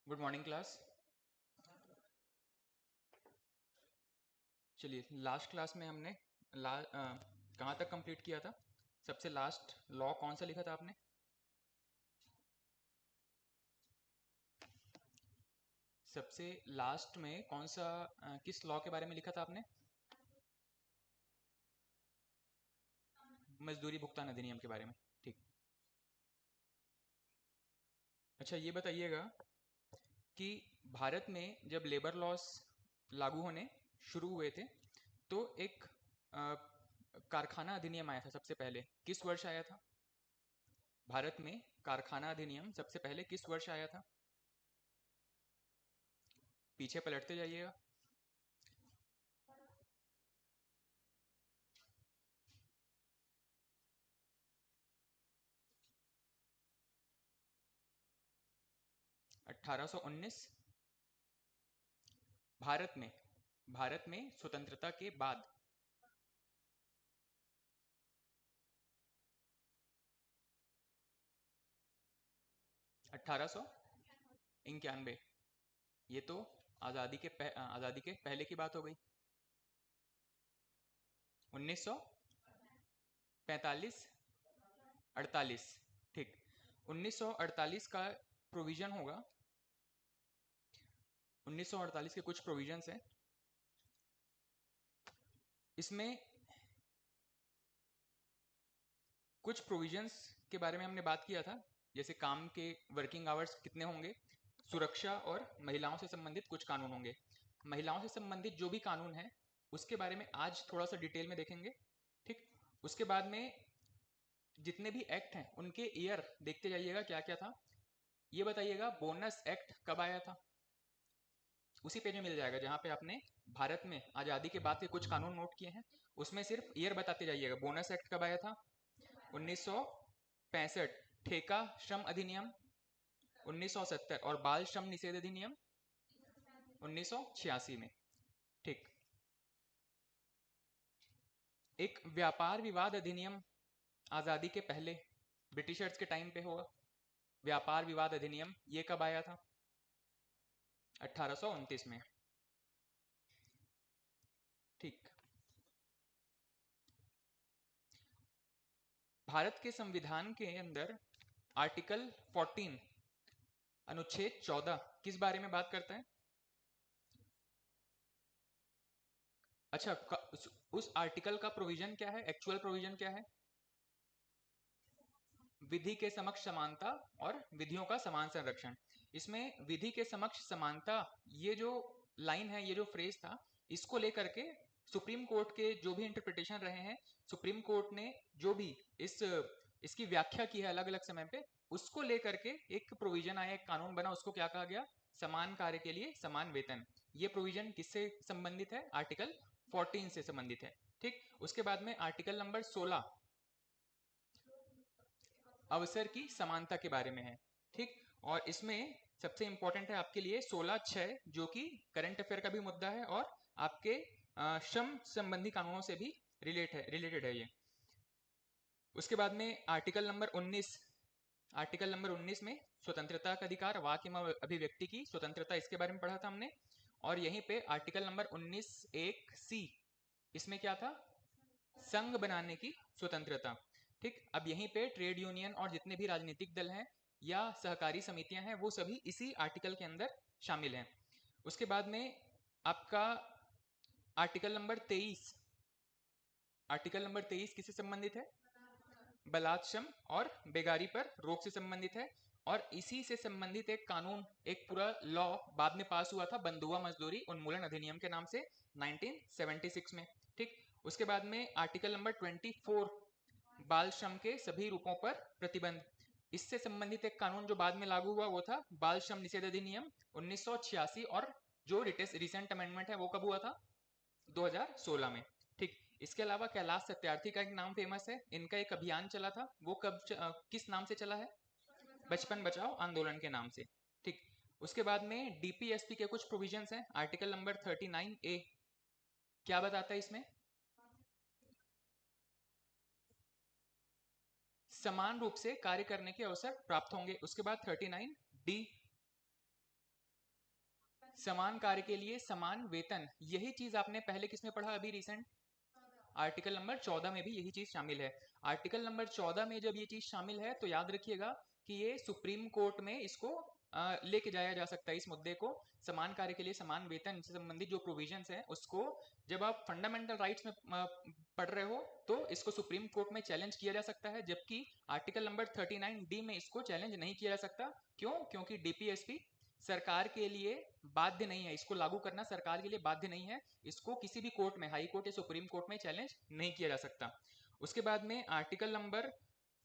Good morning class. चलिए, last class में हमने कहाँ तक कंप्लीट किया था? सबसे लास्ट लॉ कौन सा लिखा था आपने? सबसे लास्ट में कौन सा किस लॉ के बारे में लिखा था आपने? मजदूरी भुगतान अधिनियम के बारे में। ठीक। अच्छा, ये बताइएगा कि भारत में जब लेबर लॉस लागू होने शुरू हुए थे तो एक अ, कारखाना अधिनियम आया था सबसे पहले। किस वर्ष आया था? भारत में कारखाना अधिनियम सबसे पहले किस वर्ष आया था? पीछे पलटते जाइएगा। 1819। भारत में भारत में स्वतंत्रता के बाद। 1891। ये तो आजादी के पहले की बात हो गई। 1945। 48। ठीक। 1948 का प्रोविजन होगा। 1948 के कुछ प्रोविजंस हैं इसमें। कुछ प्रोविजंस के बारे में हमने बात किया था, जैसे काम के वर्किंग आवर्स कितने होंगे, सुरक्षा और महिलाओं से संबंधित कुछ कानून होंगे। महिलाओं से संबंधित जो भी कानून है उसके बारे में आज थोड़ा सा डिटेल में देखेंगे। ठीक। उसके बाद में जितने भी एक्ट हैं उनके ईयर देखते जाइएगा क्या क्या था। ये बताइएगा बोनस एक्ट कब आया था? उसी पेज में मिल जाएगा जहां पे आपने भारत में आजादी के बाद के कुछ कानून नोट किए हैं, उसमें सिर्फ ईयर बताते जाइएगा। बोनस एक्ट कब आया था? 1965। ठेका श्रम अधिनियम 1970 और बाल श्रम निषेध अधिनियम 1986 में। ठीक। एक व्यापार विवाद अधिनियम आजादी के पहले ब्रिटिशर्स के टाइम पे होगा। व्यापार विवाद अधिनियम ये कब आया था? 1829 में। ठीक। भारत के संविधान के अंदर आर्टिकल 14 अनुच्छेद 14 किस बारे में बात करता है? अच्छा, उस आर्टिकल का प्रोविजन क्या है, एक्चुअल प्रोविजन क्या है? विधि के समक्ष समानता और विधियों का समान संरक्षण। इसमें विधि के समक्ष समानता, ये जो लाइन है, ये जो फ्रेज था, इसको लेकर के सुप्रीम कोर्ट के जो भी इंटरप्रिटेशन रहे हैं, सुप्रीम कोर्ट ने जो भी इस इसकी व्याख्या की है अलग अलग समय पे, उसको लेकर के एक प्रोविजन आया, एक कानून बना, उसको क्या कहा गया? समान कार्य के लिए समान वेतन। ये प्रोविजन किससे संबंधित है? आर्टिकल 14 से संबंधित है। ठीक। उसके बाद में आर्टिकल नंबर 16 अवसर की समानता के बारे में है। ठीक। और इसमें सबसे इंपॉर्टेंट है आपके लिए 16(6), जो कि करंट अफेयर का भी मुद्दा है और आपके श्रम संबंधी कानूनों से भी रिलेटेड है ये। उसके बाद में आर्टिकल नंबर 19 में स्वतंत्रता का अधिकार, वाक एवं अभिव्यक्ति की स्वतंत्रता, इसके बारे में पढ़ा था हमने। और यहीं पे आर्टिकल नंबर 19(1)(c), इसमें क्या था? संघ बनाने की स्वतंत्रता। ठीक। अब यहीं पे ट्रेड यूनियन और जितने भी राजनीतिक दल हैं या सहकारी समितियां हैं वो सभी इसी आर्टिकल के अंदर शामिल हैं। उसके बाद में आपका आर्टिकल नंबर 23। आर्टिकल नंबर 23 किससे संबंधित है? बलात्श्रम और बेगारी पर रोक से संबंधित है। और इसी से संबंधित एक कानून, एक पूरा लॉ बाद में पास हुआ था, बंधुआ मजदूरी उन्मूलन अधिनियम के नाम से 1976 में। ठीक। उसके बाद में आर्टिकल नंबर 24 बाल श्रम के सभी रूपों पर प्रतिबंध, इससे संबंधित एक कानून जो बाद में लागू हुआ वो था बाल श्रम निषेध अधिनियम 1986। और जो रिसेंट अमेंडमेंट है वो कब हुआ था? 2016 में। ठीक। इसके अलावा कैलाश सत्यार्थी का एक नाम फेमस है, इनका एक अभियान चला था, वो किस नाम से चला है? बचपन बचाओ आंदोलन के नाम से। ठीक। उसके बाद में डीपीएसपी के कुछ प्रोविजंस हैं। आर्टिकल नंबर 39A क्या बताता है इसमें? समान रूप से कार्य करने के अवसर प्राप्त होंगे। उसके बाद 39D समान कार्य के लिए समान वेतन, यही चीज आपने पहले किसमें पढ़ा अभी रिसेंट? आर्टिकल नंबर 14 में भी यही चीज शामिल है। आर्टिकल नंबर 14 में जब ये चीज शामिल है तो याद रखिएगा कि ये सुप्रीम कोर्ट में इसको लेके जाया जा सकता है, इस मुद्दे को, समान कार्य के लिए समान वेतन से संबंधित जो प्रोविजंस है उसको जब आप फंडामेंटल राइट्स में पढ़ रहे हो तो इसको सुप्रीम कोर्ट में चैलेंज किया जा सकता है, जबकि आर्टिकल नंबर 39D में इसको चैलेंज नहीं किया जा सकता। क्यों? क्योंकि डीपीएसपी सरकार के लिए बाध्य नहीं है, इसको लागू करना सरकार के लिए बाध्य नहीं है, इसको किसी भी कोर्ट में, हाई कोर्ट या सुप्रीम कोर्ट में चैलेंज नहीं किया जा सकता। उसके बाद में आर्टिकल नंबर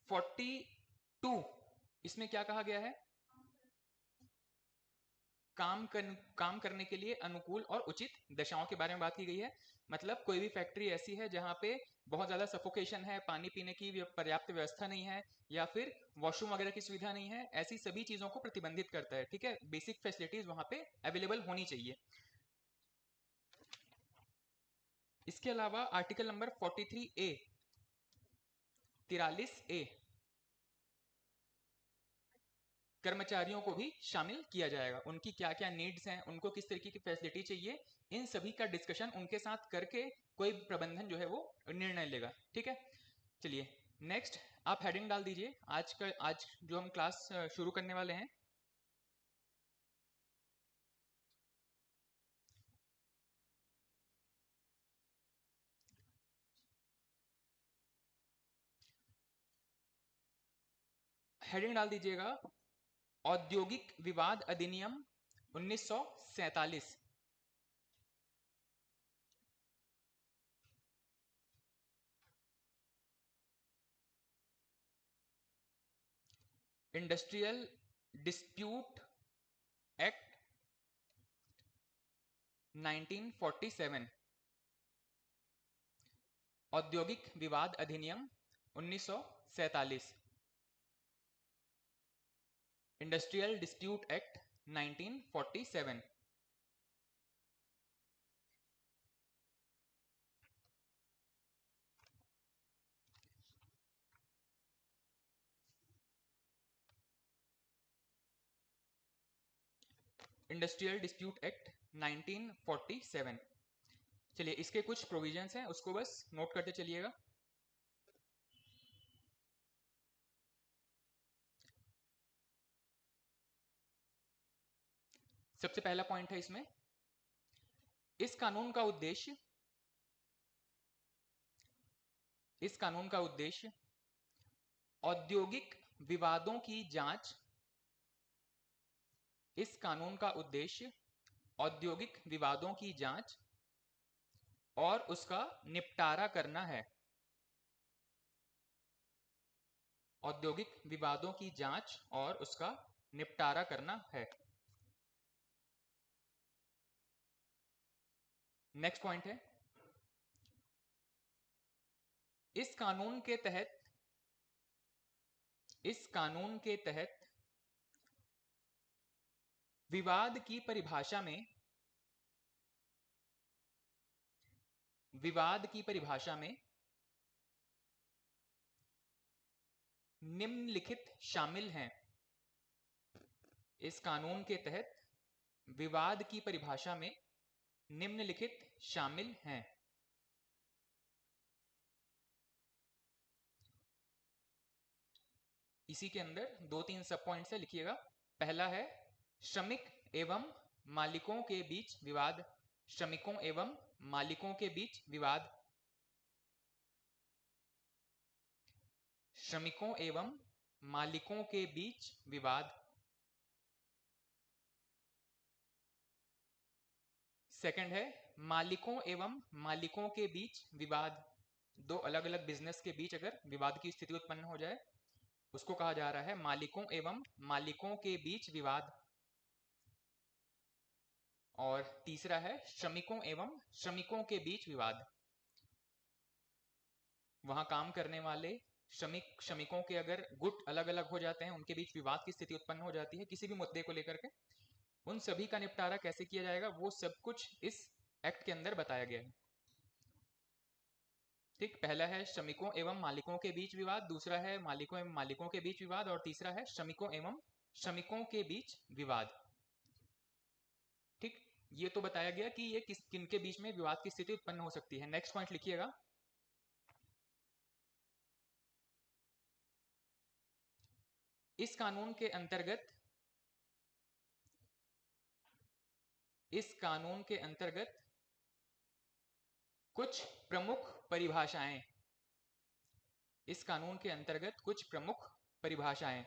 42, इसमें क्या कहा गया है? काम करने के लिए अनुकूल और उचित दशाओं के बारे में बात की गई है। मतलब कोई भी फैक्ट्री ऐसी है जहां पे बहुत ज्यादा सफोकेशन है, पानी पीने की पर्याप्त व्यवस्था नहीं है, या फिर वॉशरूम वगैरह की सुविधा नहीं है, ऐसी सभी चीजों को प्रतिबंधित करता है। ठीक है, बेसिक फैसिलिटीज वहां पे अवेलेबल होनी चाहिए। इसके अलावा आर्टिकल नंबर 43A, 43A, कर्मचारियों को भी शामिल किया जाएगा। उनकी क्या क्या नीड्स हैं, उनको किस तरीके की फैसिलिटी चाहिए, इन सभी का डिस्कशन उनके साथ करके कोई प्रबंधन जो है वो निर्णय लेगा। ठीक है, चलिए नेक्स्ट आप हेडिंग डाल दीजिए आज जो हम क्लास शुरू करने वाले हैं। हेडिंग डाल दीजिएगा औद्योगिक विवाद अधिनियम 1947। इंडस्ट्रियल डिस्प्यूट एक्ट 1947, औद्योगिक विवाद अधिनियम 1947, industrial dispute act 1947। Industrial dispute act 1947। चलिए इसके कुछ प्रोविजंस हैं, उसको बस नोट करते चलिएगा। सबसे पहला पॉइंट है इसमें, इस कानून का उद्देश्य औद्योगिक विवादों की जांच, इस कानून का उद्देश्य औद्योगिक विवादों की जांच और उसका निपटारा करना है। औद्योगिक विवादों की जांच और उसका निपटारा करना है। नेक्स्ट पॉइंट है, इस कानून के तहत विवाद की परिभाषा में निम्नलिखित शामिल हैं। इस कानून के तहत विवाद की परिभाषा में निम्नलिखित शामिल हैं। इसी के अंदर 2-3 सब पॉइंट्स है, लिखिएगा। पहला है श्रमिक एवं मालिकों के बीच विवाद, श्रमिकों एवं मालिकों के बीच विवाद, श्रमिकों एवं मालिकों के बीच विवाद। सेकंड है मालिकों एवं मालिकों के बीच विवाद, दो अलग अलग बिजनेस के बीच अगर विवाद की स्थिति उत्पन्न हो जाए उसको कहा जा रहा है मालिकों एवं मालिकों के बीच विवाद। और तीसरा है श्रमिकों एवं श्रमिकों के बीच विवाद, वहां काम करने वाले श्रमिकों के अगर गुट अलग अलग हो जाते हैं, उनके बीच विवाद की स्थिति उत्पन्न हो जाती है किसी भी मुद्दे को लेकर के, उन सभी का निपटारा कैसे किया जाएगा वो सब कुछ इस एक्ट के अंदर बताया गया है। ठीक, पहला है श्रमिकों एवं मालिकों के बीच विवाद, दूसरा है मालिकों एवं मालिकों के बीच विवाद, और तीसरा है श्रमिकों एवं श्रमिकों के बीच विवाद। ठीक, ये तो बताया गया कि ये किनके बीच में विवाद की स्थिति उत्पन्न हो सकती है। नेक्स्ट पॉइंट लिखिएगा, इस कानून के अंतर्गत, इस कानून के अंतर्गत कुछ प्रमुख परिभाषाएं, इस कानून के अंतर्गत कुछ प्रमुख परिभाषाएं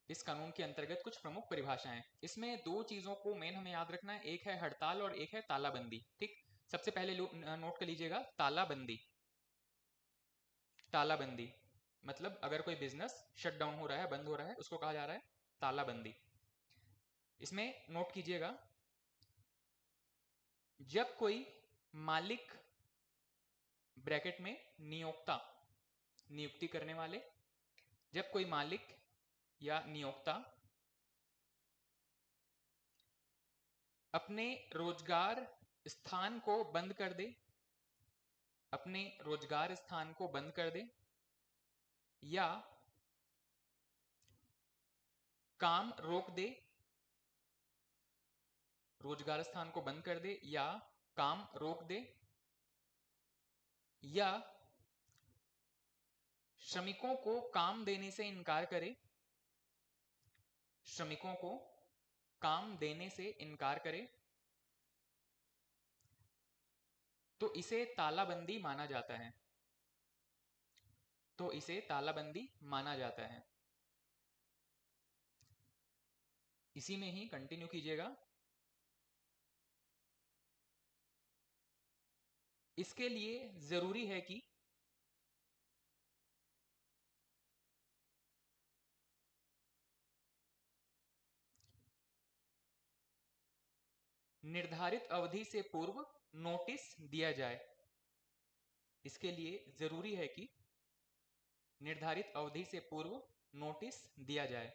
इस कानून के अंतर्गत कुछ प्रमुख परिभाषाएं। इसमें दो चीजों को मेन हमें याद रखना है, एक है हड़ताल और एक है तालाबंदी। ठीक, सबसे पहले नोट कर लीजिएगा तालाबंदी। तालाबंदी मतलब अगर कोई बिजनेस शट डाउन हो रहा है, बंद हो रहा है, उसको कहा जा रहा है तालाबंदी। इसमें नोट कीजिएगा, जब कोई मालिक ब्रैकेट में नियोक्ता, नियुक्ति करने वाले, जब कोई मालिक या नियोक्ता अपने रोजगार स्थान को बंद कर दे, अपने रोजगार स्थान को बंद कर दे या काम रोक दे, रोजगार स्थान को बंद कर दे या काम रोक दे, या श्रमिकों को काम देने से इनकार करे, श्रमिकों को काम देने से इनकार करे, तो इसे तालाबंदी माना जाता है, तो इसे तालाबंदी माना जाता है। इसी में ही कंटिन्यू कीजिएगा। इसके लिए जरूरी है कि निर्धारित अवधि से पूर्व नोटिस दिया जाए। इसके लिए जरूरी है कि निर्धारित अवधि से पूर्व नोटिस दिया जाए।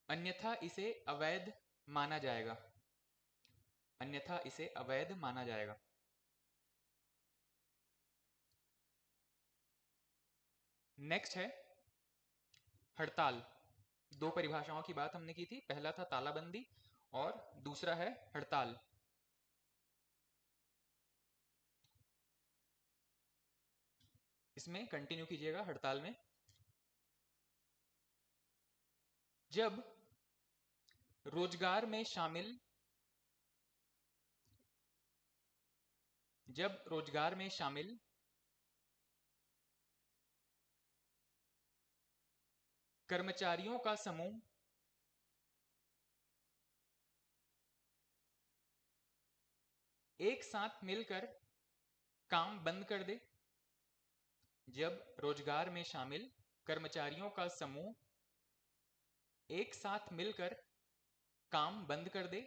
अन्यथा इसे अवैध माना जाएगा, अन्यथा इसे अवैध माना जाएगा। नेक्स्ट है हड़ताल। दो परिभाषाओं की बात हमने की थी, पहला था तालाबंदी और दूसरा है हड़ताल। इसमें कंटिन्यू कीजिएगा। हड़ताल में जब रोजगार में शामिल, जब रोजगार में शामिल कर्मचारियों का समूह एक साथ मिलकर काम बंद कर दे, जब रोजगार में शामिल कर्मचारियों का समूह एक साथ मिलकर काम बंद कर दे,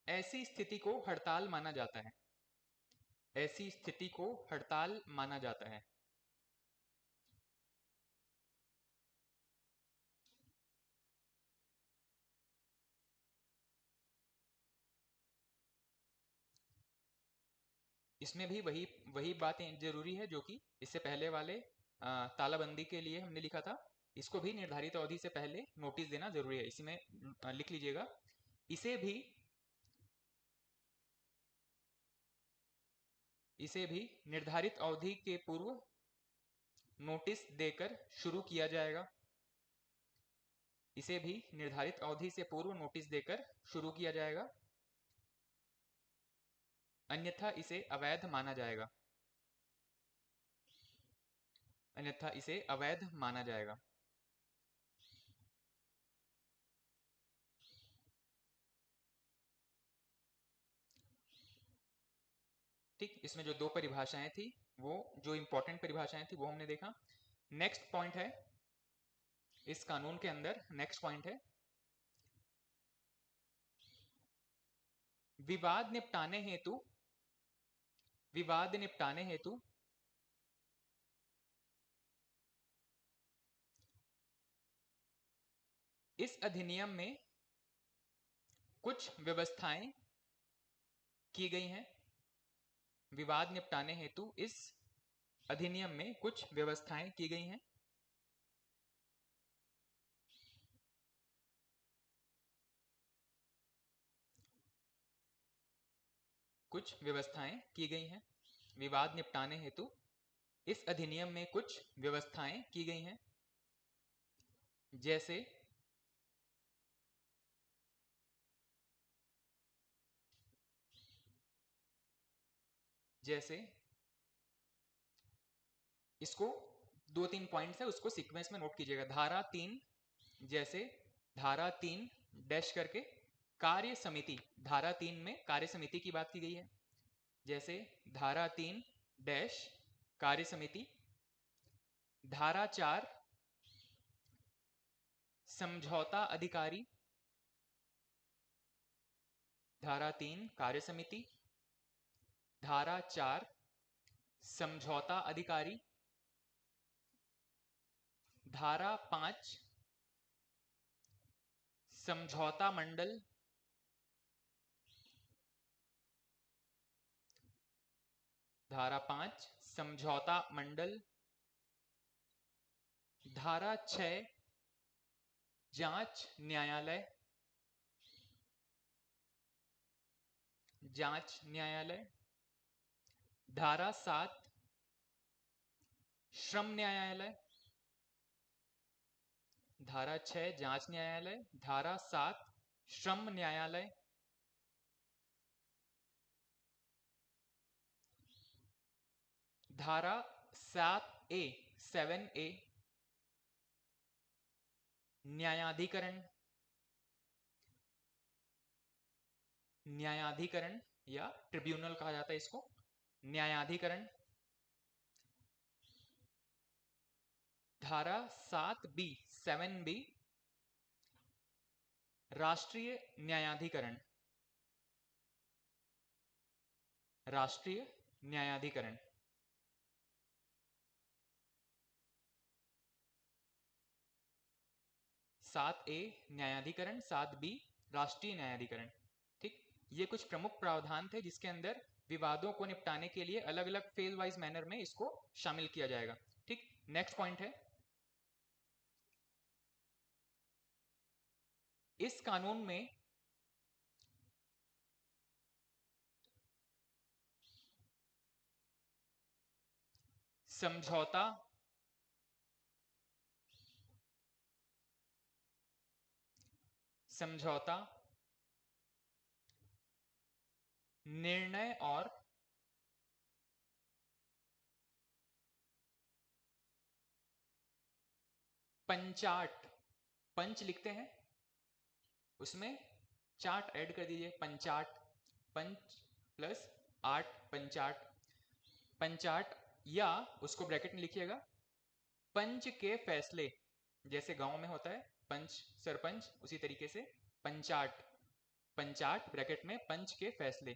ऐसी स्थिति को हड़ताल माना जाता है, ऐसी स्थिति को हड़ताल माना जाता है। इसमें भी वही वही बातें जरूरी है जो कि इससे पहले वाले तालाबंदी के लिए हमने लिखा था। इसको भी निर्धारित अवधि से पहले नोटिस देना जरूरी है। इसी में लिख लीजिएगा, इसे भी, इसे भी निर्धारित अवधि के पूर्व नोटिस देकर शुरू किया जाएगा, इसे भी निर्धारित अवधि से पूर्व नोटिस देकर शुरू किया जाएगा, अन्यथा इसे अवैध माना जाएगा, अन्यथा इसे अवैध माना जाएगा। ठीक, इसमें जो दो परिभाषाएं थी, वो जो इंपॉर्टेंट परिभाषाएं थी वो हमने देखा। नेक्स्ट पॉइंट है इस कानून के अंदर, नेक्स्ट पॉइंट है विवाद निपटाने हेतु विवाद निपटाने हेतु इस अधिनियम में कुछ व्यवस्थाएं की गई हैं। विवाद निपटाने हेतु इस अधिनियम में कुछ व्यवस्थाएं की गई हैं। कुछ व्यवस्थाएं की गई हैं। विवाद निपटाने हेतु इस अधिनियम में कुछ व्यवस्थाएं की गई हैं। जैसे जैसे इसको 2-3 पॉइंट्स है, उसको सीक्वेंस में नोट कीजिएगा। धारा 3, जैसे धारा 3 डैश करके कार्य समिति, धारा 3 में कार्य समिति की बात की गई है। जैसे धारा 3 डैश कार्य समिति। धारा 4 समझौता अधिकारी। धारा 3 कार्य समिति, धारा 4 समझौता अधिकारी, धारा 5 समझौता मंडल, धारा 5 समझौता मंडल, धारा 6 जांच न्यायालय, जांच न्यायालय, धारा 7 श्रम न्यायालय, धारा 6 जांच न्यायालय, धारा 7 श्रम न्यायालय, धारा 7A 7A न्यायाधिकरण, न्यायाधिकरण या ट्रिब्यूनल कहा जाता है इसको, न्यायाधिकरण। धारा 7B 7B राष्ट्रीय न्यायाधिकरण, राष्ट्रीय न्यायाधिकरण। 7A न्यायाधिकरण, 7B राष्ट्रीय न्यायाधिकरण। ठीक, ये कुछ प्रमुख प्रावधान थे जिसके अंदर विवादों को निपटाने के लिए अलग अलग फेज वाइज मैनर में इसको शामिल किया जाएगा। ठीक, नेक्स्ट पॉइंट है, इस कानून में समझौता, समझौता, निर्णय और पंचाट, पंच लिखते हैं उसमें चार्ट ऐड कर दीजिए, पंचाट, पंच प्लस आठ, पंचाट। पंचाट या उसको ब्रैकेट में लिखिएगा, पंच के फैसले, जैसे गांव में होता है पंच सरपंच, उसी तरीके से पंचाट, पंचाट ब्रैकेट में पंच के फैसले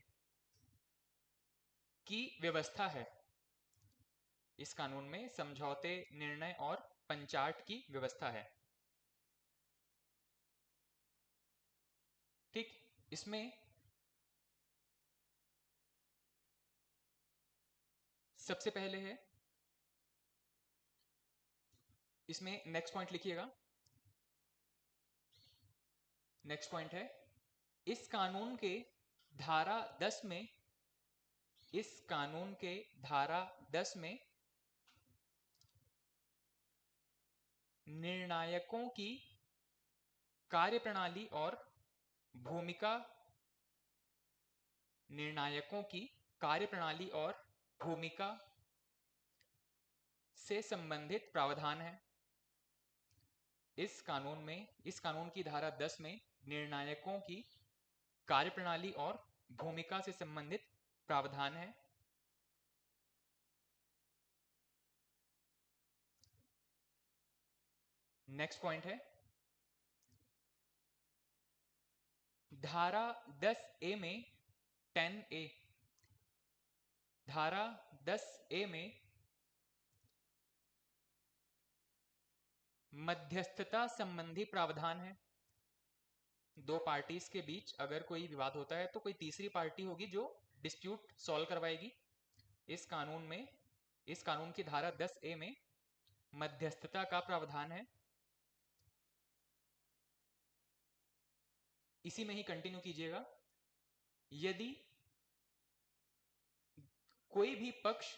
की व्यवस्था है। इस कानून में समझौते, निर्णय और पंचाट की व्यवस्था है। ठीक, इसमें सबसे पहले है, इसमें नेक्स्ट पॉइंट लिखिएगा, नेक्स्ट पॉइंट है, इस कानून के धारा 10 में, इस कानून के धारा 10 में निर्णायकों की कार्यप्रणाली और भूमिका, निर्णायकों की कार्यप्रणाली और भूमिका से संबंधित प्रावधान है। इस कानून में, इस कानून की धारा 10 में निर्णायकों की कार्यप्रणाली और भूमिका से संबंधित प्रावधान है। नेक्स्ट पॉइंट है, धारा 10A में 10A धारा 10A में मध्यस्थता संबंधी प्रावधान है। दो पार्टीज के बीच अगर कोई विवाद होता है तो कोई तीसरी पार्टी होगी जो डिस्प्यूट सॉल्व करवाएगी। इस कानून की धारा 10A में मध्यस्थता का प्रावधान है। इसी में ही कंटिन्यू कीजिएगा। यदि कोई भी पक्ष,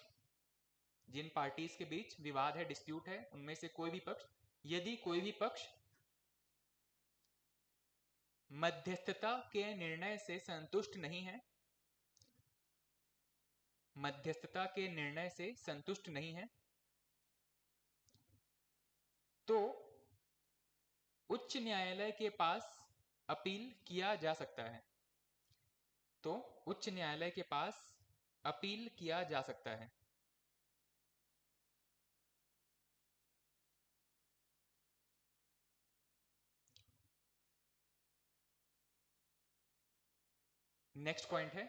जिन पार्टीज के बीच विवाद है, डिस्प्यूट है, उनमें से कोई भी पक्ष, यदि कोई भी पक्ष मध्यस्थता के निर्णय से संतुष्ट नहीं है, मध्यस्थता के निर्णय से संतुष्ट नहीं है, तो उच्च न्यायालय के पास अपील किया जा सकता है। तो उच्च न्यायालय के पास अपील किया जा सकता है। नेक्स्ट पॉइंट है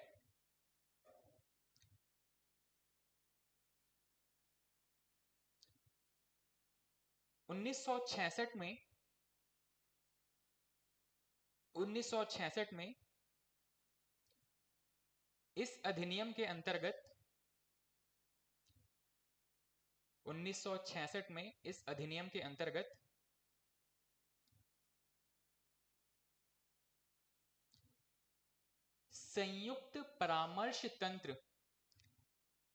1966 में इस अधिनियम के अंतर्गत 1966 में इस अधिनियम के अंतर्गत संयुक्त परामर्श तंत्र,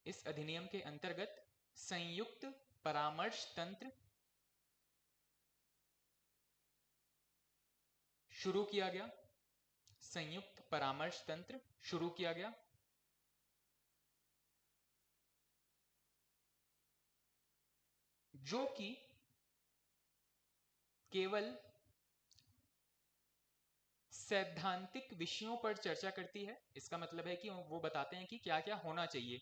इस अधिनियम के अंतर्गत संयुक्त परामर्श तंत्र शुरू किया गया। संयुक्त परामर्श तंत्र शुरू किया गया। जो कि केवल सैद्धांतिक विषयों पर चर्चा करती है। इसका मतलब है कि वो बताते हैं कि क्या क्या होना चाहिए,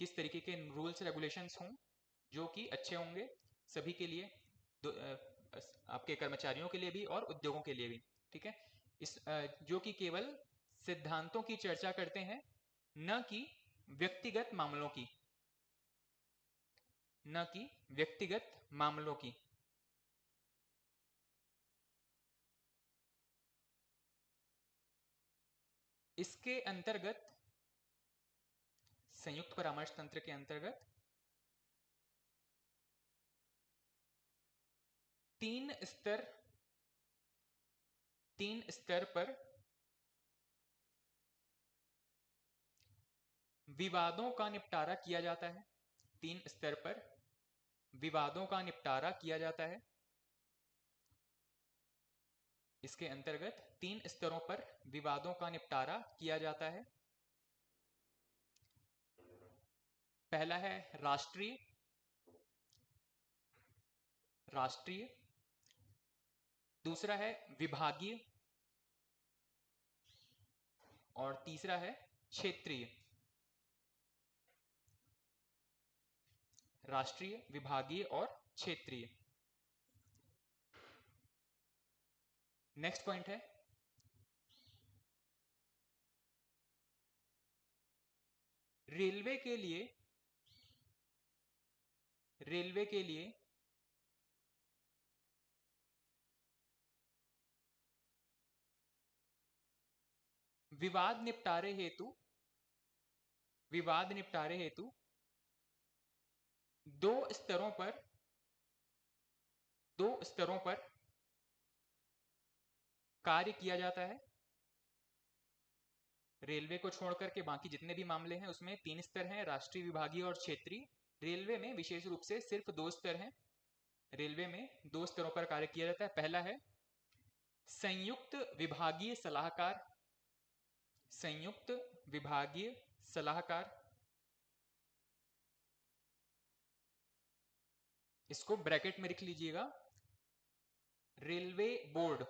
किस तरीके के रूल्स रेगुलेशंस हों जो कि अच्छे होंगे सभी के लिए, आपके कर्मचारियों के लिए भी और उद्योगों के लिए भी। ठीक है, इस जो कि केवल सिद्धांतों की चर्चा करते हैं, न कि व्यक्तिगत मामलों की, न कि व्यक्तिगत मामलों की। इसके अंतर्गत, संयुक्त परामर्श तंत्र के अंतर्गत तीन स्तर पर विवादों का निपटारा किया जाता है। तीन स्तर पर विवादों का निपटारा किया जाता है। इसके अंतर्गत 3 स्तरों पर विवादों का निपटारा किया जाता है। पहला है राष्ट्रीय, दूसरा है विभागीय और तीसरा है क्षेत्रीय। राष्ट्रीय, विभागीय और क्षेत्रीय। नेक्स्ट पॉइंट है रेलवे के लिए विवाद निपटारे हेतु दो स्तरों पर कार्य किया जाता है। रेलवे को छोड़कर के बाकी जितने भी मामले हैं उसमें 3 स्तर हैं, राष्ट्रीय, विभागीय और क्षेत्रीय। रेलवे में विशेष रूप से सिर्फ 2 स्तर हैं। रेलवे में 2 स्तरों पर कार्य किया जाता है। पहला है संयुक्त विभागीय सलाहकार, संयुक्त विभागीय सलाहकार, इसको ब्रैकेट में लिख लीजिएगा, रेलवे बोर्ड।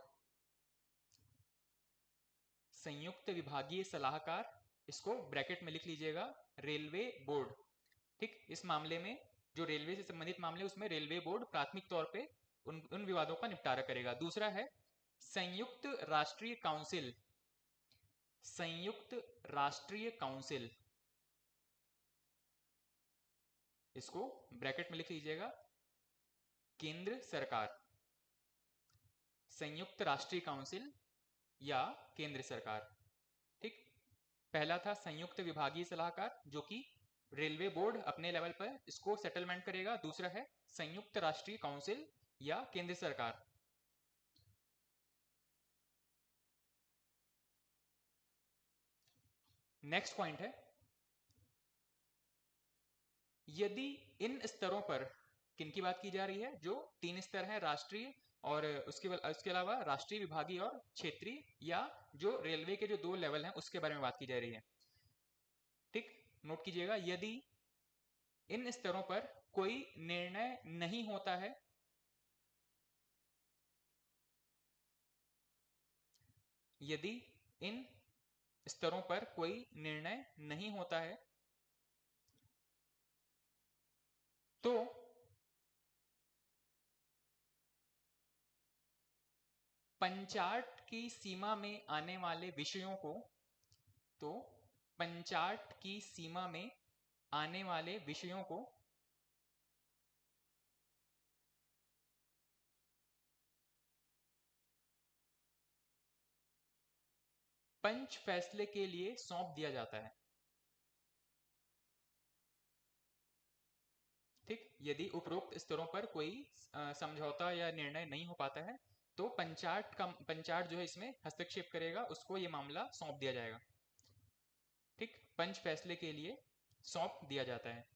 संयुक्त विभागीय सलाहकार, इसको ब्रैकेट में लिख लीजिएगा, रेलवे बोर्ड। ठीक, इस मामले में जो रेलवे से संबंधित मामले उसमें रेलवे बोर्ड प्राथमिक तौर पे उन विवादों का निपटारा करेगा। दूसरा है संयुक्त राष्ट्रीय काउंसिल, संयुक्त राष्ट्रीय काउंसिल, इसको ब्रैकेट में लिख लीजिएगा, केंद्र सरकार, संयुक्त राष्ट्रीय काउंसिल या केंद्र सरकार। ठीक, पहला था संयुक्त विभागीय सलाहकार, जो कि रेलवे बोर्ड अपने लेवल पर इसको सेटलमेंट करेगा। दूसरा है संयुक्त राष्ट्रीय काउंसिल या केंद्र सरकार। नेक्स्ट पॉइंट है, यदि इन स्तरों पर, किन की बात की जा रही है, जो 3 स्तर है, राष्ट्रीय और उसके अलावा राष्ट्रीय, विभागीय और क्षेत्रीय, या जो रेलवे के जो 2 लेवल हैं उसके बारे में बात की जा रही है। ठीक, नोट कीजिएगा, यदि इन स्तरों पर कोई निर्णय नहीं होता है, यदि इन स्तरों पर कोई निर्णय नहीं होता है, तो पंचाट की सीमा में आने वाले विषयों को, तो पंचाट की सीमा में आने वाले विषयों को पंच फैसले के लिए सौंप दिया जाता है। ठीक, यदि उपरोक्त स्तरों पर कोई समझौता या निर्णय नहीं हो पाता है, तो पंचाट जो है इसमें हस्तक्षेप करेगा, उसको ये मामला सौंप दिया जाएगा। ठीक, पंच फैसले के लिए सौंप दिया जाता है।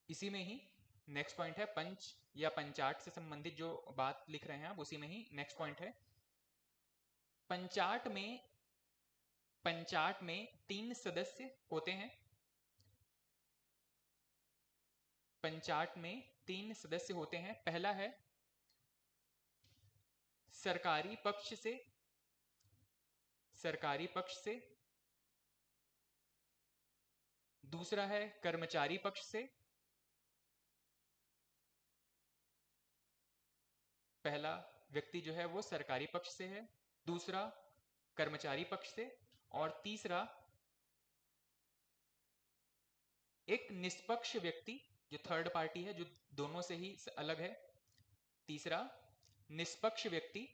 इसी में ही नेक्स्ट पॉइंट है, पंच या पंचाट से संबंधित जो बात लिख रहे हैं आप, उसी में ही नेक्स्ट पॉइंट है, पंचाट में 3 सदस्य होते हैं। पंचाट में 3 सदस्य होते हैं। पहला है सरकारी पक्ष से, दूसरा है कर्मचारी पक्ष से, पहला व्यक्ति जो है वो सरकारी पक्ष से है, दूसरा कर्मचारी पक्ष से, और तीसरा एक निष्पक्ष व्यक्ति, जो थर्ड पार्टी है, जो दोनों से ही अलग है। तीसरा निष्पक्ष व्यक्ति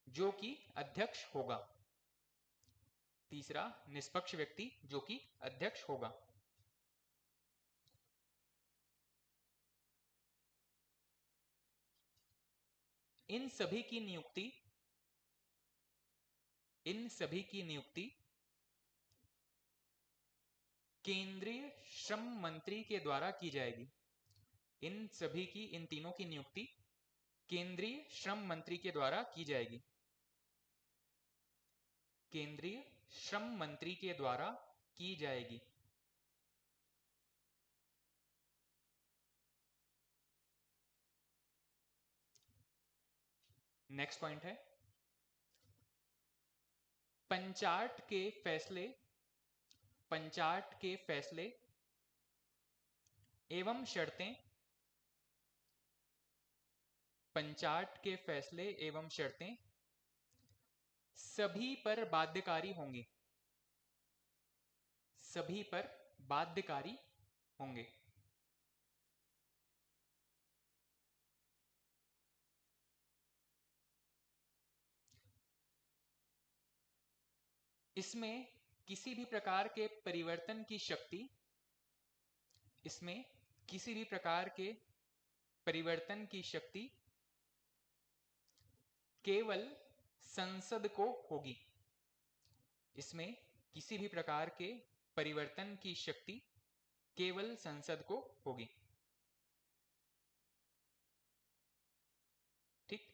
जो कि अध्यक्ष होगा। तीसरा निष्पक्ष व्यक्ति जो कि अध्यक्ष होगा। इन सभी की नियुक्ति केंद्रीय श्रम मंत्री के द्वारा की जाएगी। इन तीनों की नियुक्ति केंद्रीय श्रम मंत्री के द्वारा की जाएगी। केंद्रीय श्रम मंत्री के द्वारा की जाएगी। नेक्स्ट पॉइंट है, पंचाट के फैसले एवं शर्तें, पंचाट के फैसले एवं शर्तें सभी पर बाध्यकारी होंगे। सभी पर बाध्यकारी होंगे। इसमें किसी भी प्रकार के परिवर्तन की शक्ति, केवल संसद को होगी। इसमें किसी भी प्रकार के परिवर्तन की शक्ति केवल संसद को होगी। ठीक,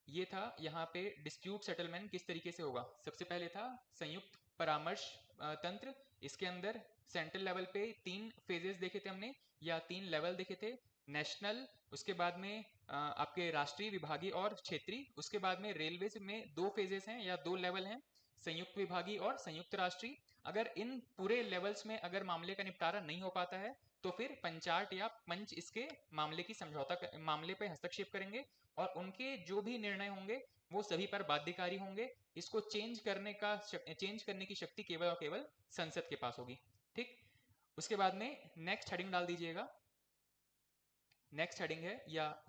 ये था यहाँ पे डिस्प्यूट सेटलमेंट किस तरीके से होगा। सबसे पहले था संयुक्त परामर्श तंत्र। इसके अंदर सेंट्रल लेवल पे 3 फेजेस देखे थे हमने, या 3 लेवल देखे थे, नेशनल, उसके बाद में आपके राष्ट्रीय, विभागीय और क्षेत्रीय, उसके बाद में रेलवे में 2 फेजेस हैं या 2 लेवल हैं, संयुक्त विभागीय और संयुक्त राष्ट्रीय। अगर इन पूरे लेवल्स में अगर मामले का निपटारा नहीं हो पाता है, तो फिर पंचाट या पंच इसके मामले पे हस्तक्षेप करेंगे और उनके जो भी निर्णय होंगे वो सभी पर बाध्यकारी होंगे। इसको चेंज करने की शक्ति केवल और केवल संसद के पास होगी। ठीक, उसके बाद में नेक्स्ट हेडिंग डाल दीजिएगा। नेक्स्ट हेडिंग है या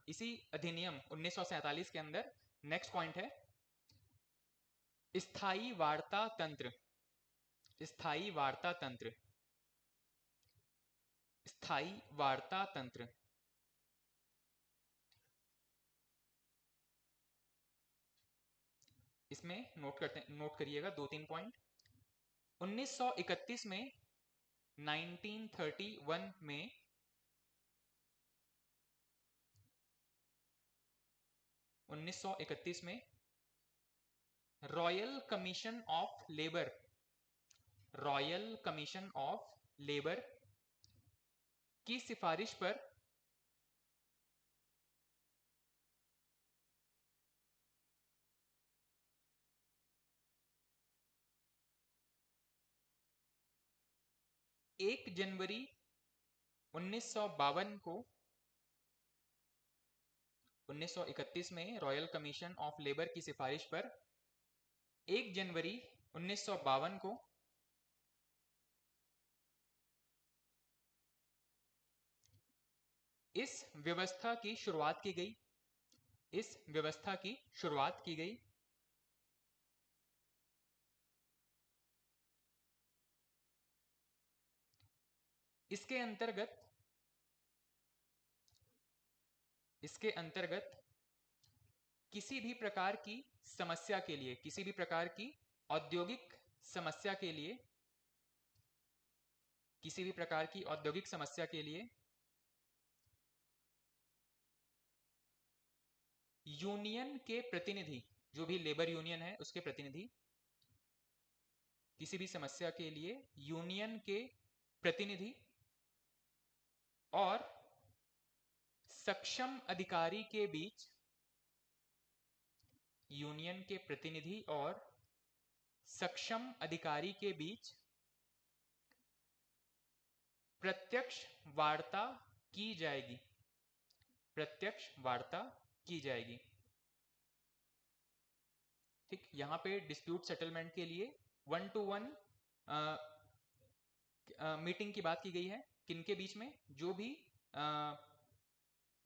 इसी अधिनियम 1947 के अंदर नेक्स्ट पॉइंट है स्थायी वार्ता तंत्र। स्थायी वार्ता तंत्र। स्थायी वार्ता तंत्र। इसमें नोट करिएगा 2-3 पॉइंट। 1931 में 1931 में royal commission of labour, royal commission of labour की सिफारिश पर एक जनवरी 1952 को 1931 में रॉयल कमीशन ऑफ लेबर की सिफारिश पर 1 जनवरी 1952 को इस व्यवस्था की शुरुआत की गई। इस व्यवस्था की शुरुआत की गई। इसके अंतर्गत किसी भी प्रकार की समस्या के लिए, किसी भी प्रकार की औद्योगिक समस्या के लिए, किसी भी प्रकार की औद्योगिक समस्या के लिए यूनियन के प्रतिनिधि, जो भी लेबर यूनियन है उसके प्रतिनिधि, किसी भी समस्या के लिए यूनियन के प्रतिनिधि और सक्षम अधिकारी के बीच, यूनियन के प्रतिनिधि और सक्षम अधिकारी के बीच प्रत्यक्ष वार्ता की जाएगी। प्रत्यक्ष वार्ता की जाएगी। ठीक, यहां पे डिस्प्यूट सेटलमेंट के लिए 1-to-1 मीटिंग की बात की गई है। किनके बीच में? जो भी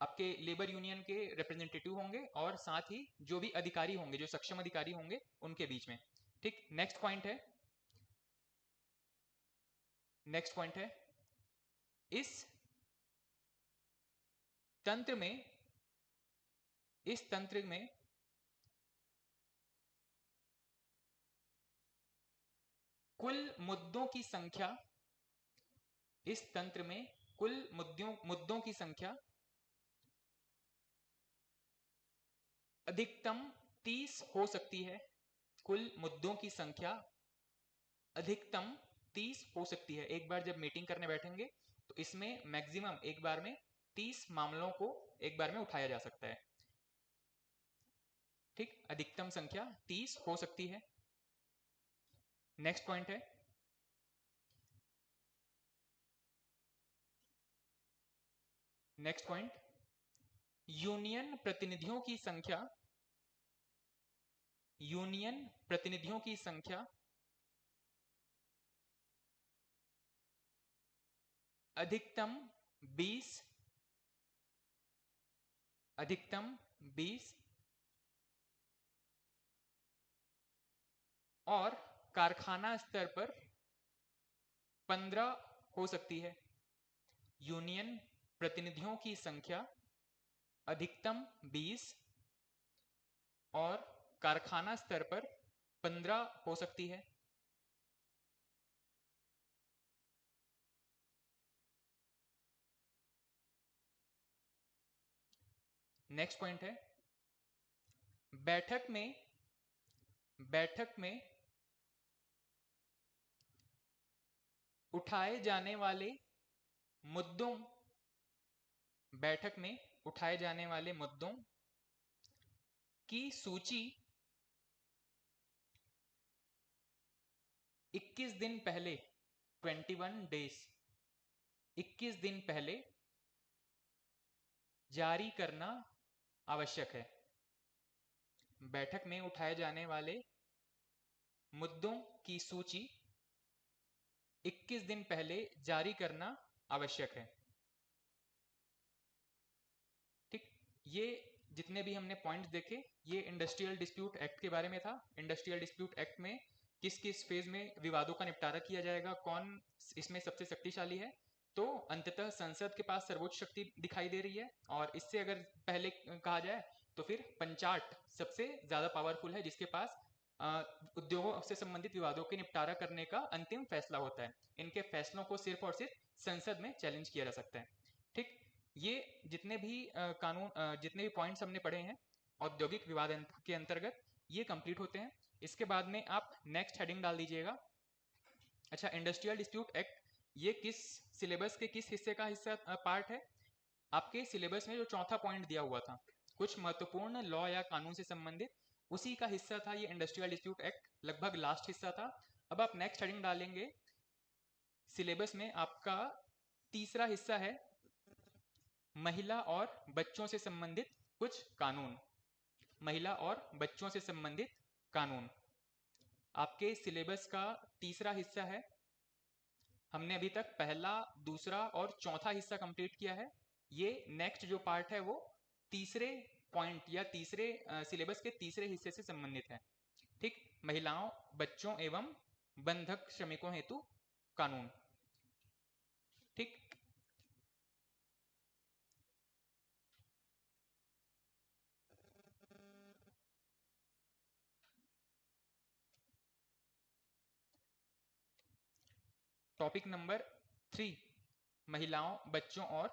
आपके लेबर यूनियन के रिप्रेजेंटेटिव होंगे और साथ ही जो भी अधिकारी होंगे, जो सक्षम अधिकारी होंगे, उनके बीच में। ठीक, नेक्स्ट पॉइंट है, नेक्स्ट पॉइंट है इस तंत्र में, इस तंत्र में कुल मुद्दों की संख्या, इस तंत्र में कुल मुद्दों की संख्या अधिकतम 30 हो सकती है। कुल मुद्दों की संख्या अधिकतम 30 हो सकती है। एक बार जब मीटिंग करने बैठेंगे तो इसमें मैक्सिमम एक बार में 30 मामलों को एक बार में उठाया जा सकता है। ठीक, अधिकतम संख्या 30 हो सकती है। नेक्स्ट पॉइंट है नेक्स्ट पॉइंट यूनियन प्रतिनिधियों की संख्या, यूनियन प्रतिनिधियों की संख्या अधिकतम 20, अधिकतम 20 और कारखाना स्तर पर 15 हो सकती है। यूनियन प्रतिनिधियों की संख्या अधिकतम 20 और कारखाना स्तर पर 15 हो सकती है। नेक्स्ट पॉइंट है बैठक में, बैठक में उठाए जाने वाले मुद्दों, बैठक में उठाए जाने वाले मुद्दों की सूची 21 दिन पहले, 21 डेज, 21 दिन पहले जारी करना आवश्यक है। बैठक में उठाए जाने वाले मुद्दों की सूची 21 दिन पहले जारी करना आवश्यक है। ठीक, ये जितने भी हमने पॉइंट्स देखे ये इंडस्ट्रियल डिस्प्यूट एक्ट के बारे में था। इंडस्ट्रियल डिस्प्यूट एक्ट में किस किस फेज में विवादों का निपटारा किया जाएगा, कौन इसमें सबसे शक्तिशाली है, तो अंततः संसद के पास सर्वोच्च शक्ति दिखाई दे रही है। और इससे अगर पहले कहा जाए तो फिर पंचाट सबसे ज्यादा पावरफुल है, जिसके पास उद्योगों से संबंधित विवादों के निपटारा करने का अंतिम फैसला होता है। इनके फैसलों को सिर्फ और सिर्फ संसद में चैलेंज किया जा सकता है। ठीक, ये जितने भी जितने भी पॉइंट्स हमने पढ़े हैं औद्योगिक विवाद के अंतर्गत ये कंप्लीट होते हैं। इसके बाद में आप नेक्स्ट हेडिंग डाल दीजिएगा। अच्छा, इंडस्ट्रियल डिस्प्यूट एक्ट ये किस सिलेबस के किस हिस्से का हिस्सा पार्ट है? आपके सिलेबस में जो चौथा पॉइंट दिया हुआ था, कुछ महत्वपूर्ण लॉ या कानून से संबंधित, उसी का हिस्सा था ये इंडस्ट्रियल डिस्प्यूट एक्ट, लगभग लास्ट हिस्सा था। अब आप नेक्स्ट हेडिंग डालेंगे, सिलेबस में आपका तीसरा हिस्सा है महिला और बच्चों से संबंधित कुछ कानून। महिला और बच्चों से संबंधित कानून आपके सिलेबस का तीसरा हिस्सा है। हमने अभी तक पहला, दूसरा और चौथा हिस्सा कंप्लीट किया है। ये नेक्स्ट जो पार्ट है वो तीसरे पॉइंट या तीसरे सिलेबस के तीसरे हिस्से से संबंधित है। ठीक, महिलाओं, बच्चों एवं बंधक श्रमिकों हेतु कानून। ठीक, टॉपिक नंबर 3, महिलाओं, बच्चों और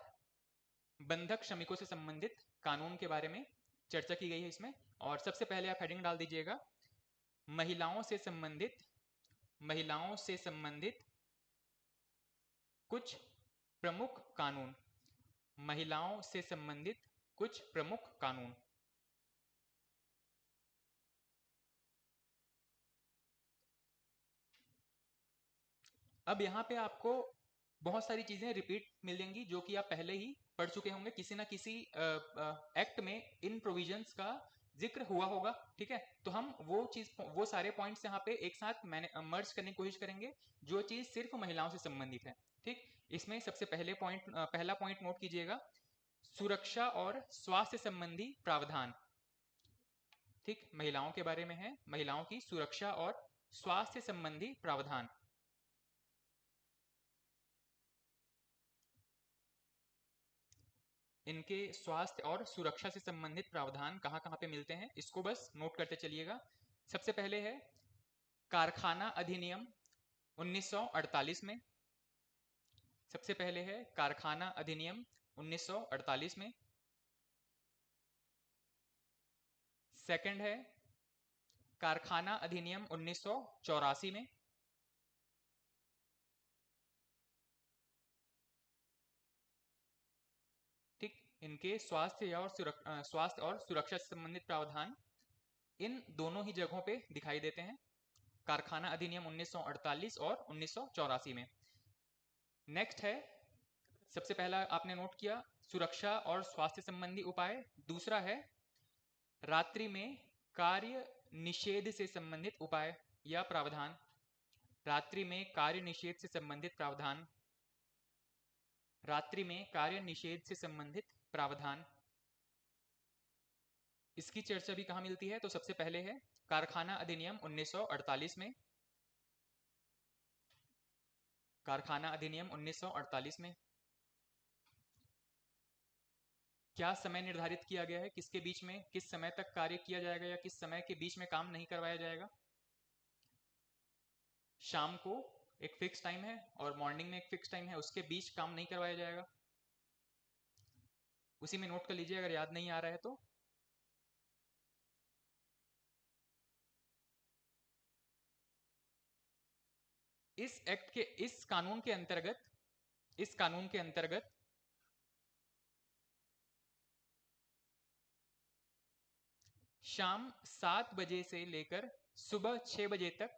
बंधक श्रमिकों से संबंधित कानून के बारे में चर्चा की गई है इसमें। और सबसे पहले आप हेडिंग डाल दीजिएगा, महिलाओं से संबंधित कुछ प्रमुख कानून। महिलाओं से संबंधित कुछ प्रमुख कानून। अब यहाँ पे आपको बहुत सारी चीजें रिपीट मिलेंगी जो कि आप पहले ही पढ़ चुके होंगे। किसी ना किसी एक्ट में इन प्रोविजंस का जिक्र हुआ होगा। ठीक है, तो हम वो सारे पॉइंट्स यहाँ पे एक साथ मर्ज करने की कोशिश करेंगे जो चीज सिर्फ महिलाओं से संबंधित है। ठीक, इसमें सबसे पहला पॉइंट नोट कीजिएगा, सुरक्षा और स्वास्थ्य संबंधी प्रावधान। ठीक, महिलाओं के बारे में है, महिलाओं की सुरक्षा और स्वास्थ्य संबंधी प्रावधान। इनके स्वास्थ्य और सुरक्षा से संबंधित प्रावधान कहाँ कहाँ पे मिलते हैं इसको बस नोट करते चलिएगा। सबसे पहले है कारखाना अधिनियम 1948 में। सबसे पहले है कारखाना अधिनियम 1948 में। सेकंड है कारखाना अधिनियम 1984 में। ठीक, इनके स्वास्थ्य और सुरक्षा से संबंधित प्रावधान इन दोनों ही जगहों पे दिखाई देते हैं, कारखाना अधिनियम 1948 और 1984 में। नेक्स्ट है, सबसे पहला आपने नोट किया सुरक्षा और स्वास्थ्य संबंधी उपाय। दूसरा है रात्रि में कार्य निषेध से संबंधित उपाय या प्रावधान। रात्रि में कार्य निषेध से संबंधित प्रावधान। रात्रि में कार्य निषेध से संबंधित प्रावधान। इसकी चर्चा भी कहां मिलती है? तो सबसे पहले है कारखाना अधिनियम 1948 में। कारखाना अधिनियम 1948 में क्या समय निर्धारित किया गया है, किसके बीच में किस समय तक कार्य किया जाएगा या किस समय के बीच में काम नहीं करवाया जाएगा? शाम को एक फिक्स टाइम है और मॉर्निंग में एक फिक्स टाइम है, उसके बीच काम नहीं करवाया जाएगा। उसी में नोट कर लीजिए अगर याद नहीं आ रहा है तो। इस कानून के अंतर्गत शाम 7 बजे से लेकर सुबह 6 बजे तक,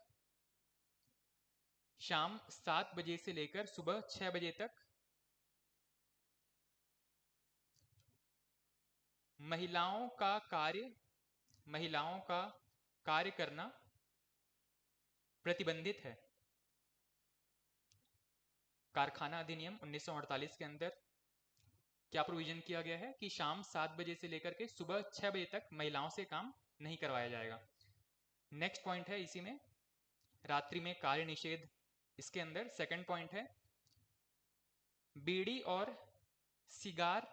शाम 7 बजे से लेकर सुबह 6 बजे तक महिलाओं का कार्य करना प्रतिबंधित है। कारखाना अधिनियम 1948 के अंदर क्या प्रोविजन किया गया है कि शाम 7 बजे से लेकर के सुबह 6 बजे तक महिलाओं से काम नहीं करवाया जाएगा। नेक्स्ट पॉइंट है इसी में, रात्रि में कार्य निषेध। इसके अंदर सेकंड पॉइंट है बीड़ी और सिगार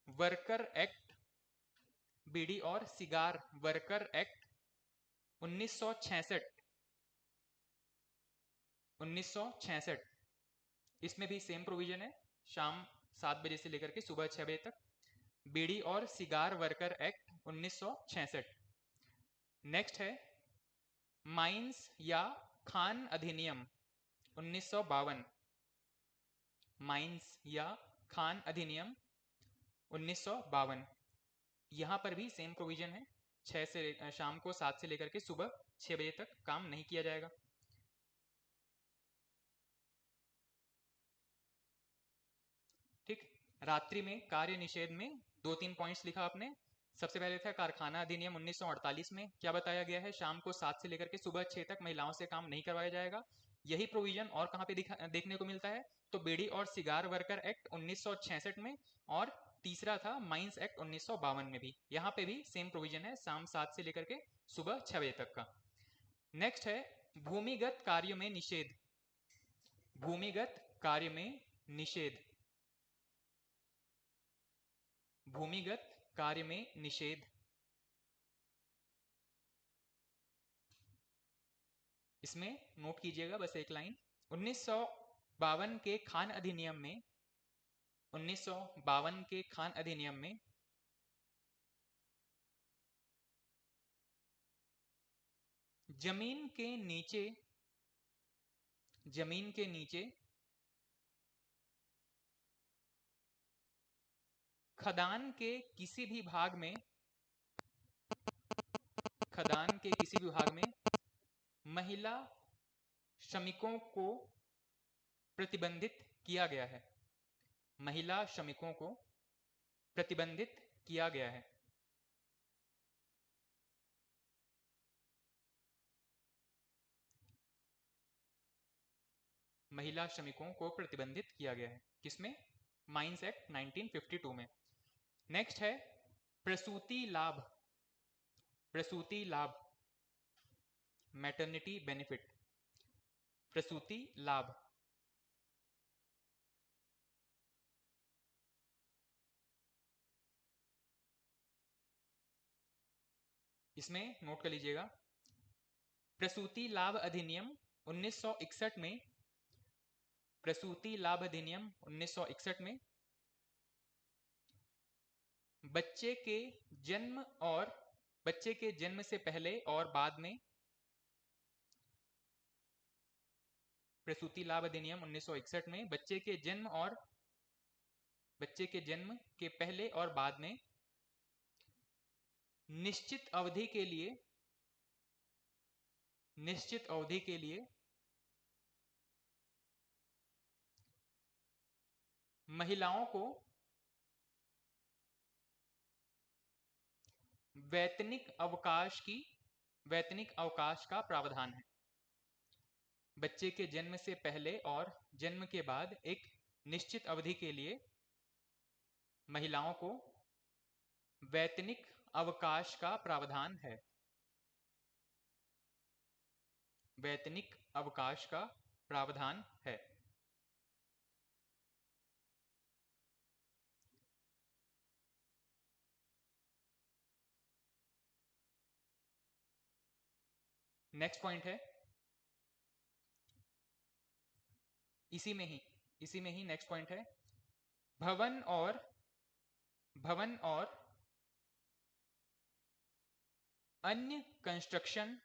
वर्कर एक्ट, बीड़ी और सिगार वर्कर एक्ट 1966। इसमें भी सेम प्रोविजन है, शाम 7 बजे से लेकर के सुबह 6 बजे तक। बीड़ी और सिगार वर्कर एक्ट 1966। नेक्स्ट है माइंस या खान अधिनियम 1952। माइंस या खान अधिनियम 1952। यहां पर भी सेम प्रोविजन है, शाम को 7 से लेकर के सुबह 6 बजे तक काम नहीं किया जाएगा। ठीक, रात्रि में कार्य निषेध में 2-3 पॉइंट्स लिखा आपने। सबसे पहले था कारखाना अधिनियम 1948 में क्या बताया गया है, शाम को 7 से लेकर के सुबह 6 तक महिलाओं से काम नहीं करवाया जाएगा। यही प्रोविजन और कहां पे देखने को मिलता है, तो बीड़ी और सिगार वर्कर एक्ट 1966 में, और तीसरा था माइंस एक्ट 1952 में भी। यहां पे भी सेम प्रोविजन है, शाम 7 से लेकर के सुबह 6 बजे तक का। नेक्स्ट है भूमिगत कार्य में निषेध। भूमिगत कार्य में निषेध, भूमिगत कार्य में निषेध। इसमें नोट कीजिएगा बस एक लाइन, 1952 के खान अधिनियम में, 1952 के खान अधिनियम में जमीन के नीचे खदान के किसी भी भाग में महिला श्रमिकों को प्रतिबंधित किया गया है। महिला श्रमिकों को प्रतिबंधित किया गया है। महिला श्रमिकों को प्रतिबंधित किया गया है किसमें, माइंस एक्ट 1952 में। नेक्स्ट है प्रसूति लाभ, प्रसूति लाभ, मैटरनिटी बेनिफिट, प्रसूति लाभ। इसमें नोट कर लीजिएगा, प्रसूति लाभ अधिनियम 1961 में, प्रसूति लाभ अधिनियम 1961 में बच्चे के जन्म से पहले और बाद में, प्रसूति लाभ अधिनियम 1961 में बच्चे के जन्म के पहले और बाद में निश्चित अवधि के लिए महिलाओं को वैतनिक अवकाश का प्रावधान है। बच्चे के जन्म से पहले और जन्म के बाद एक निश्चित अवधि के लिए महिलाओं को वैतनिक अवकाश का प्रावधान है। वैतनिक अवकाश का प्रावधान है। नेक्स्ट पॉइंट है, इसी में ही नेक्स्ट पॉइंट है भवन और अन्य कंस्ट्रक्शन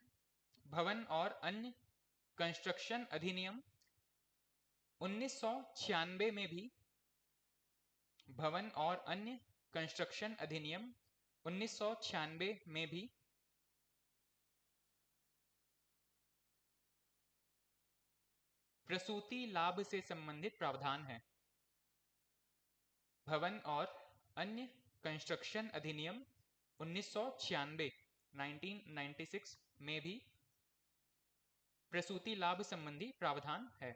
अधिनियम 1996 में भी, भवन और अन्य कंस्ट्रक्शन अधिनियम 1996 में भी प्रसूति लाभ से संबंधित प्रावधान है। भवन और अन्य कंस्ट्रक्शन अधिनियम 1996 1996 में भी प्रसूति लाभ संबंधी प्रावधान है।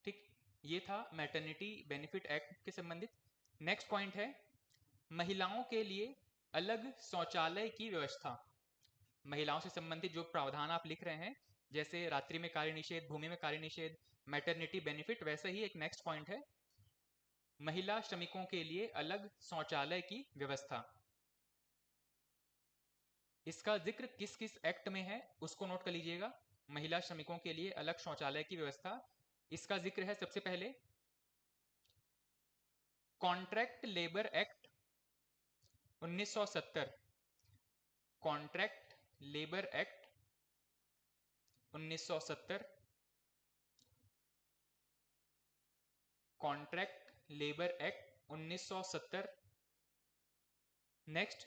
ठीक, ये था मैटरनिटी बेनिफिट एक्ट के संबंधित। नेक्स्ट पॉइंट है महिलाओं के लिए अलग शौचालय की व्यवस्था। महिलाओं से संबंधित जो प्रावधान आप लिख रहे हैं, जैसे रात्रि में कार्य निषेध, भूमि में कार्य निषेध, मैटरनिटी बेनिफिट, वैसे ही एक नेक्स्ट पॉइंट है महिला श्रमिकों के लिए अलग शौचालय की व्यवस्था। इसका जिक्र किस किस एक्ट में है उसको नोट कर लीजिएगा। महिला श्रमिकों के लिए अलग शौचालय की व्यवस्था, इसका जिक्र है सबसे पहले contract labour act 1970, contract labour act 1970, contract labour act 1970। Next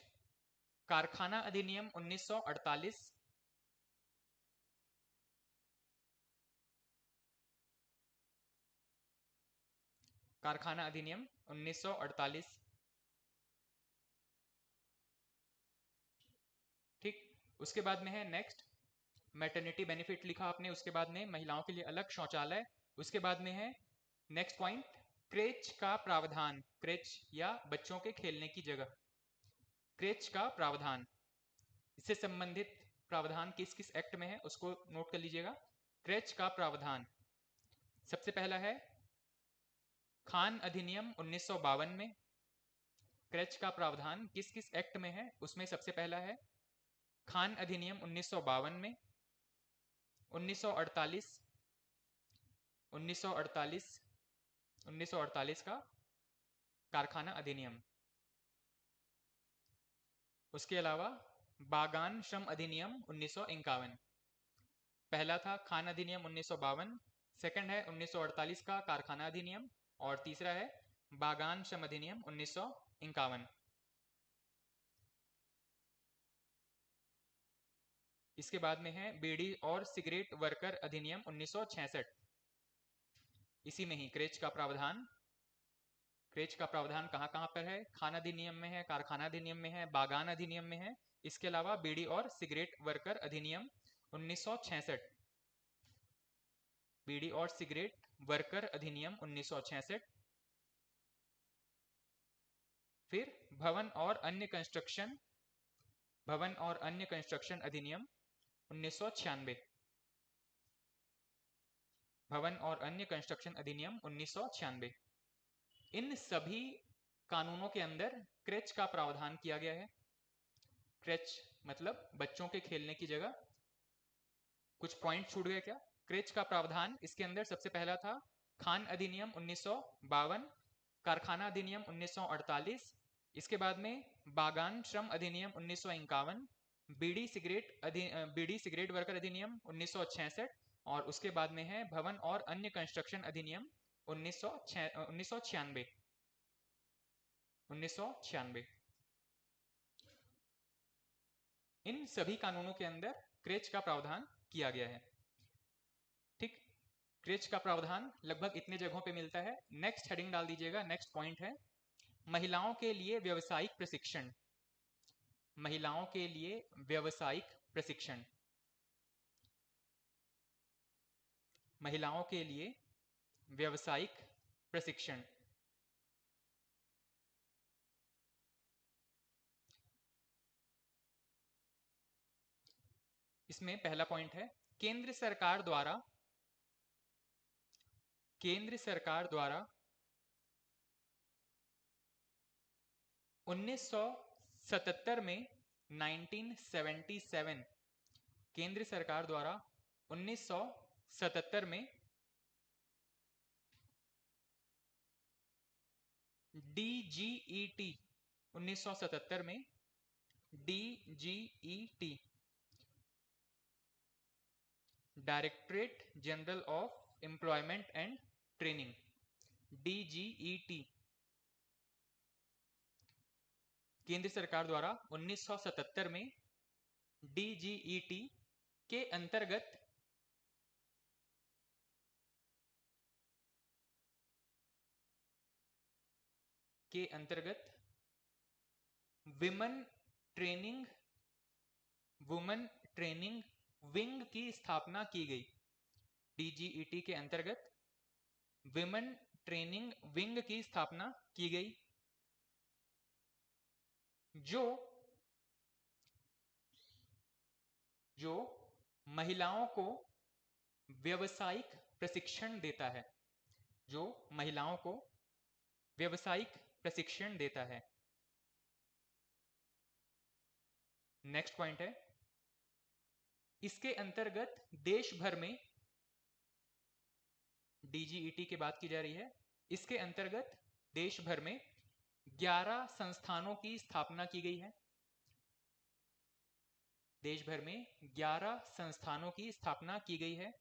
कारखाना अधिनियम 1948, कारखाना अधिनियम 1948। ठीक, उसके बाद में है नेक्स्ट मैटरनिटी बेनिफिट लिखा आपने, उसके बाद में महिलाओं के लिए अलग शौचालय, उसके बाद में है नेक्स्ट पॉइंट क्रेच का प्रावधान, क्रेच या बच्चों के खेलने की जगह, क्रेच का प्रावधान। इससे संबंधित प्रावधान किस किस एक्ट में है उसको नोट कर लीजिएगा। क्रेच का प्रावधान सबसे पहला है खान अधिनियम 1952 में। क्रेच का प्रावधान किस किस एक्ट में है उसमें सबसे पहला है खान अधिनियम 1952 में, 1948, 1948, 1948 का कारखाना अधिनियम। उसके अलावा बागान श्रम अधिनियम 1951, पहला था खान अधिनियम 1952, सेकंड है 1948 का कारखाना अधिनियम, और तीसरा है बागान श्रम अधिनियम 1951। इसके बाद में है बीड़ी और सिगरेट वर्कर अधिनियम 1966। इसी में ही क्रेच का प्रावधान, क्रेच का प्रावधान कहाँ कहाँ पर है, खान अधिनियम में है, कारखाना अधिनियम में है, बागान अधिनियम में है। इसके अलावा बीड़ी और सिगरेट वर्कर अधिनियम 1966, बीड़ी और सिगरेट वर्कर अधिनियम 1966। फिर भवन और अन्य कंस्ट्रक्शन, भवन और अन्य कंस्ट्रक्शन अधिनियम 1996, भवन और अन्य कंस्ट्रक्शन अधिनियम 1996। इन सभी कानूनों के अंदर क्रेच का प्रावधान किया गया है। क्रेच मतलब बच्चों के खेलने की जगह। कुछ पॉइंट छूट गए क्या? क्रेच का प्रावधान इसके अंदर सबसे पहला था खान अधिनियम 1952, कारखाना अधिनियम 1948, इसके बाद में बागान श्रम अधिनियम 1951, बीड़ी सिगरेट वर्कर अधिनियम 1966, और उसके बाद में है भवन और अन्य कंस्ट्रक्शन अधिनियम 1996। इन सभी कानूनों के अंदर क्रेच का प्रावधान किया गया है। ठीक, क्रेच का प्रावधान लगभग इतने जगहों पे मिलता है। नेक्स्ट हेडिंग डाल दीजिएगा, नेक्स्ट पॉइंट है महिलाओं के लिए व्यवसायिक प्रशिक्षण, महिलाओं के लिए व्यवसायिक प्रशिक्षण, महिलाओं के लिए व्यवसायिक प्रशिक्षण। इसमें पहला पॉइंट है केंद्र सरकार द्वारा 1977 में 1977, केंद्र सरकार द्वारा 1977 में DGET, 1977 में DGET, directorate general of employment and training, DGET, केंद्र सरकार द्वारा 1977 में DGET के अंतर्गत के अंतर्गत विमेन ट्रेनिंग विंग की स्थापना की गई। DGET के अंतर्गत विमेन ट्रेनिंग विंग की स्थापना की गई, जो महिलाओं को व्यावसायिक प्रशिक्षण देता है, जो महिलाओं को व्यावसायिक प्रशिक्षण देता है। नेक्स्ट पॉइंट है, इसके अंतर्गत देश भर में, DGET की बात की जा रही है, इसके अंतर्गत देश भर में 11 संस्थानों की स्थापना की गई है। देश भर में 11 संस्थानों की स्थापना की गई है,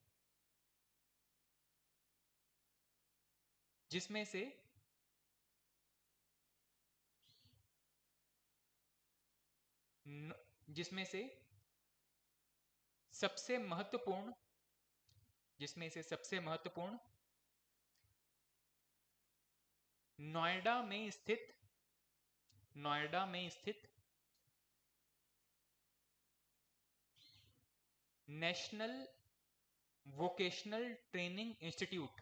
जिसमें से सबसे महत्वपूर्ण नोएडा में स्थित नेशनल वोकेशनल ट्रेनिंग इंस्टीट्यूट,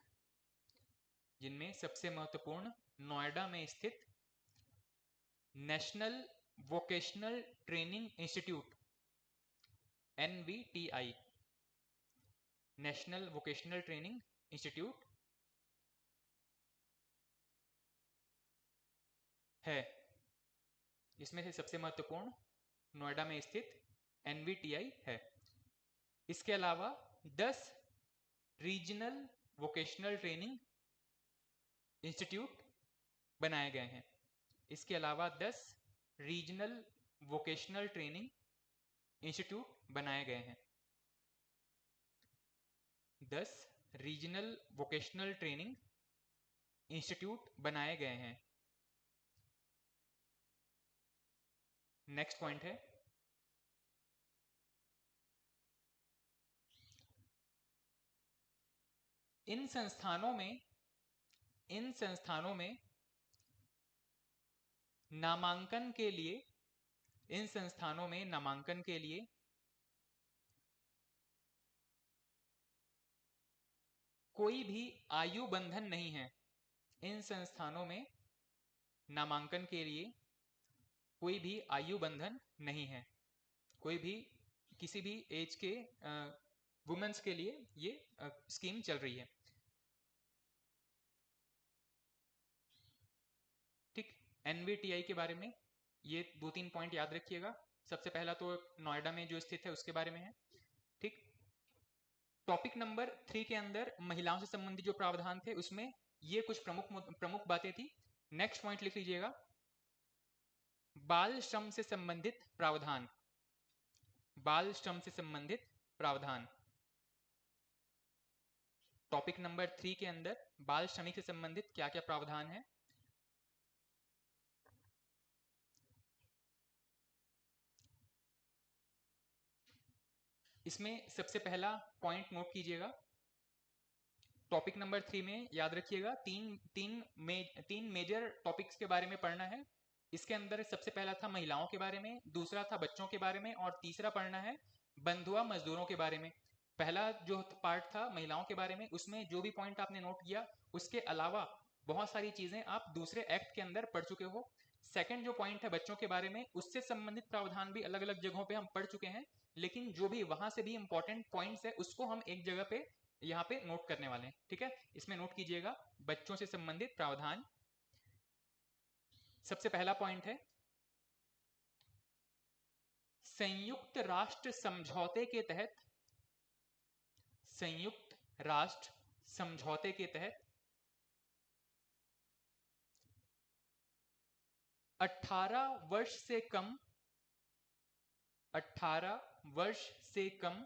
जिनमें सबसे महत्वपूर्ण नोएडा में स्थित national vocational training institute NVTI, national vocational training institute है। इसमें से सबसे महत्वपूर्ण नोएडा में स्थित NVTI है। इसके अलावा 10 रीजनल वोकेशनल ट्रेनिंग इंस्टीट्यूट बनाए गए हैं। इसके अलावा 10 रीजनल वोकेशनल ट्रेनिंग इंस्टीट्यूट बनाए गए हैं। 10 रीजनल वोकेशनल ट्रेनिंग इंस्टीट्यूट बनाए गए हैं। नेक्स्ट पॉइंट है, इन संस्थानों में नामांकन के लिए कोई भी आयु बंधन नहीं है। इन संस्थानों में नामांकन के लिए कोई भी आयु बंधन नहीं है। कोई भी किसी भी एज के वुमेन्स के लिए ये स्कीम चल रही है। ठीक, NVTI के बारे में ये 2-3 पॉइंट याद रखिएगा। सबसे पहला तो नोएडा में जो स्थित है उसके बारे में है। ठीक, टॉपिक नंबर 3 के अंदर महिलाओं से संबंधित जो प्रावधान थे उसमें ये कुछ प्रमुख बातें थी। नेक्स्ट पॉइंट लिख लीजिएगा, बाल श्रम से संबंधित प्रावधान। बाल श्रम से संबंधित प्रावधान टॉपिक नंबर 3 के अंदर बाल श्रमिक से संबंधित क्या क्या प्रावधान है। इसमें सबसे पहला पॉइंट नोट कीजिएगा, टॉपिक नंबर 3 में याद रखिएगा तीन मेजर टॉपिक्स के बारे में पढ़ना है। इसके अंदर सबसे पहला था महिलाओं के बारे में, दूसरा था बच्चों के बारे में, और तीसरा पढ़ना है बंधुआ मजदूरों के बारे में। पहला जो पार्ट था महिलाओं के बारे में, उसमें जो भी पॉइंट आपने नोट किया उसके अलावा बहुत सारी चीजें आप दूसरे एक्ट के अंदर पढ़ चुके हो। सेकंड जो पॉइंट है बच्चों के बारे में, उससे संबंधित प्रावधान भी अलग अलग जगहों पे हम पढ़ चुके हैं, लेकिन जो भी वहां से भी इंपॉर्टेंट पॉइंट्स है उसको हम एक जगह पे यहाँ पे नोट करने वाले हैं। ठीक है, इसमें नोट कीजिएगा बच्चों से संबंधित प्रावधान। सबसे पहला पॉइंट है, संयुक्त राष्ट्र समझौते के तहत 18 वर्ष से कम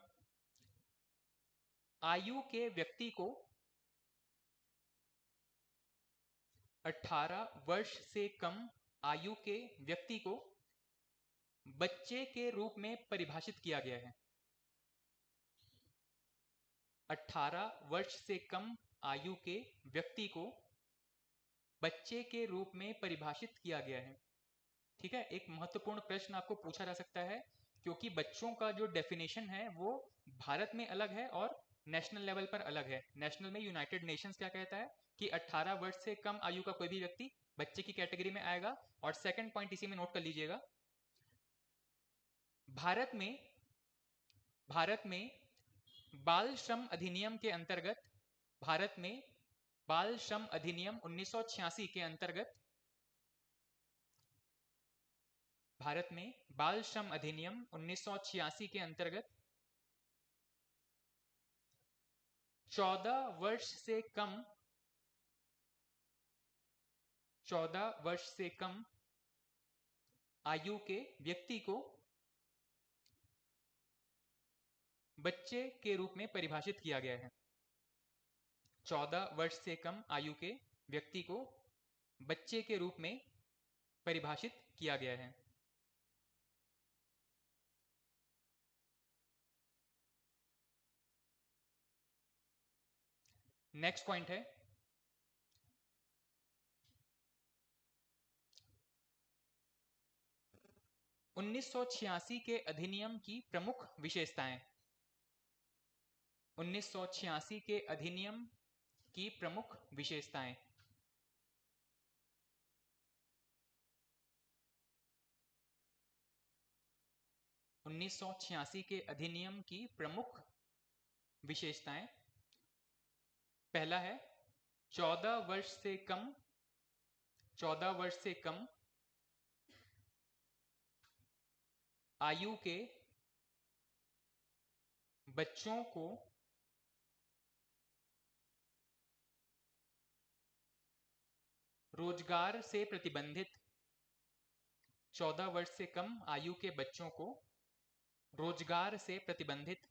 आयु के व्यक्ति को 18 वर्ष से कम आयु के व्यक्ति को बच्चे के रूप में परिभाषित किया गया है। 18 वर्ष से कम आयु के व्यक्ति को बच्चे के रूप में परिभाषित किया गया है। ठीक है, एक महत्वपूर्ण प्रश्न आपको पूछा जा सकता है, क्योंकि बच्चों का जो डेफिनेशन है वो भारत में अलग है और नेशनल लेवल पर अलग है। नेशनल में यूनाइटेड नेशंस क्या कहता है कि 18 वर्ष से कम आयु का कोई भी व्यक्ति बच्चे की कैटेगरी में आएगा। और सेकंड पॉइंट इसी में नोट कर लीजिएगा, भारत में बाल श्रम अधिनियम के अंतर्गत, भारत में बाल श्रम अधिनियम 1986 के अंतर्गत, भारत में बाल श्रम अधिनियम 1986 के अंतर्गत 14 वर्ष से कम 14 वर्ष से कम आयु के व्यक्ति को बच्चे के रूप में परिभाषित किया गया है। 14 वर्ष से कम आयु के व्यक्ति को बच्चे के रूप में परिभाषित किया गया है। नेक्स्ट पॉइंट है, उन्नीस के अधिनियम की प्रमुख विशेषताएं। 1986 के अधिनियम की प्रमुख विशेषताएं। उन्नीस के अधिनियम की प्रमुख विशेषताएं। पहला है 14 वर्ष से कम 14 वर्ष से कम आयु के बच्चों को रोजगार से प्रतिबंधित 14 वर्ष से कम आयु के बच्चों को रोजगार से प्रतिबंधित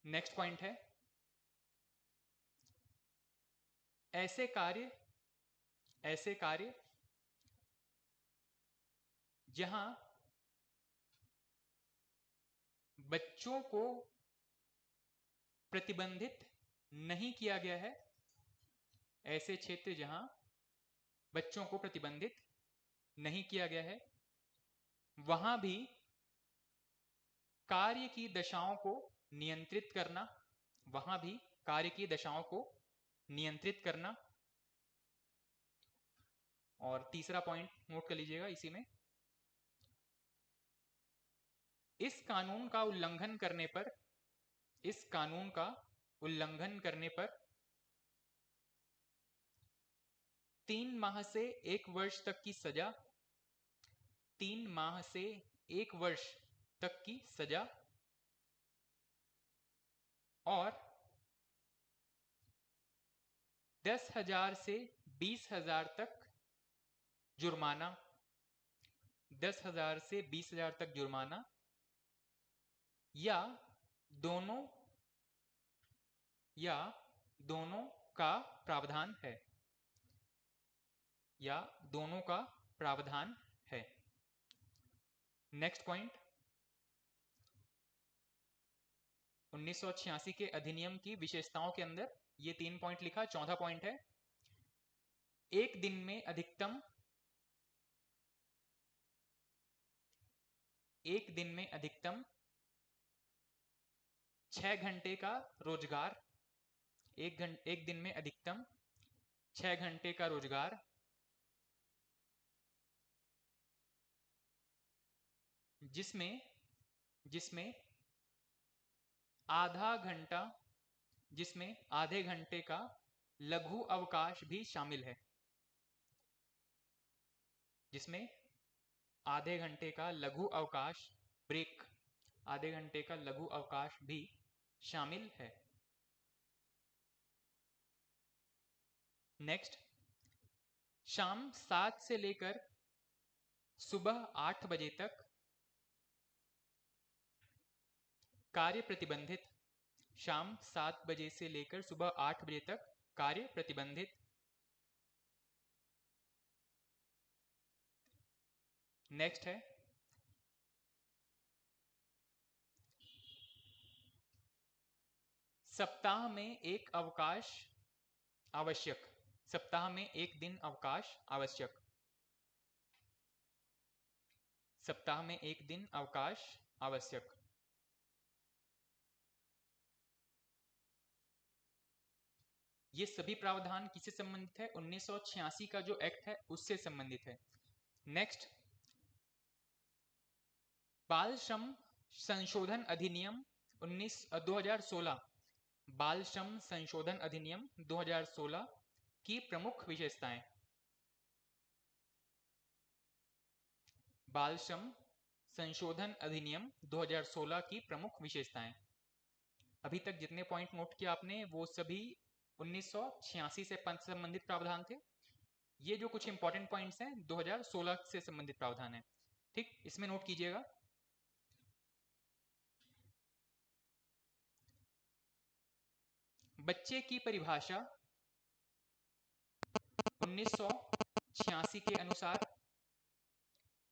नेक्स्ट पॉइंट है, ऐसे कार्य जहां बच्चों को प्रतिबंधित नहीं किया गया है, ऐसे क्षेत्र जहां बच्चों को प्रतिबंधित नहीं किया गया है, वहां भी कार्य की दशाओं को नियंत्रित करना, वहां भी कार्य की दशाओं को नियंत्रित करना। और तीसरा पॉइंट नोट कर लीजिएगा इसी में, इस कानून का उल्लंघन करने पर 3 माह से 1 वर्ष तक की सजा, 3 माह से 1 वर्ष तक की सजा और 10,000 से 20,000 तक जुर्माना, 10,000 से 20,000 तक जुर्माना या दोनों का प्रावधान है, या दोनों का प्रावधान है। नेक्स्ट पॉइंट, 1986 के अधिनियम की विशेषताओं के अंदर ये 3 पॉइंट लिखा। चौथा पॉइंट है, एक दिन में अधिकतम 6 घंटे का रोजगार, एक दिन में अधिकतम 6 घंटे का रोजगार, जिसमें आधे घंटे का लघु अवकाश भी शामिल है, जिसमें आधे घंटे का लघु अवकाश, ब्रेक, आधे घंटे का लघु अवकाश भी शामिल है। नेक्स्ट, शाम 7 से लेकर सुबह 8 बजे तक कार्य प्रतिबंधित, शाम 7 बजे से लेकर सुबह 8 बजे तक कार्य प्रतिबंधित। नेक्स्ट है, सप्ताह में एक अवकाश आवश्यक, सप्ताह में एक दिन अवकाश आवश्यक, सप्ताह में एक दिन अवकाश आवश्यक। ये सभी प्रावधान किससे संबंधित है? 1986 का जो एक्ट है उससे संबंधित है। नेक्स्ट, बाल श्रम संशोधन अधिनियम 2016, बाल श्रम संशोधन अधिनियम 2016 की प्रमुख विशेषताएं। बाल श्रम संशोधन अधिनियम 2016 की प्रमुख विशेषताएं। अभी तक जितने पॉइंट नोट किया आपने वो सभी 1986 से संबंधित प्रावधान थे। ये जो कुछ इंपॉर्टेंट पॉइंट्स हैं 2016 से संबंधित प्रावधान है। ठीक, इसमें नोट कीजिएगा। बच्चे की परिभाषा 1986 के अनुसार,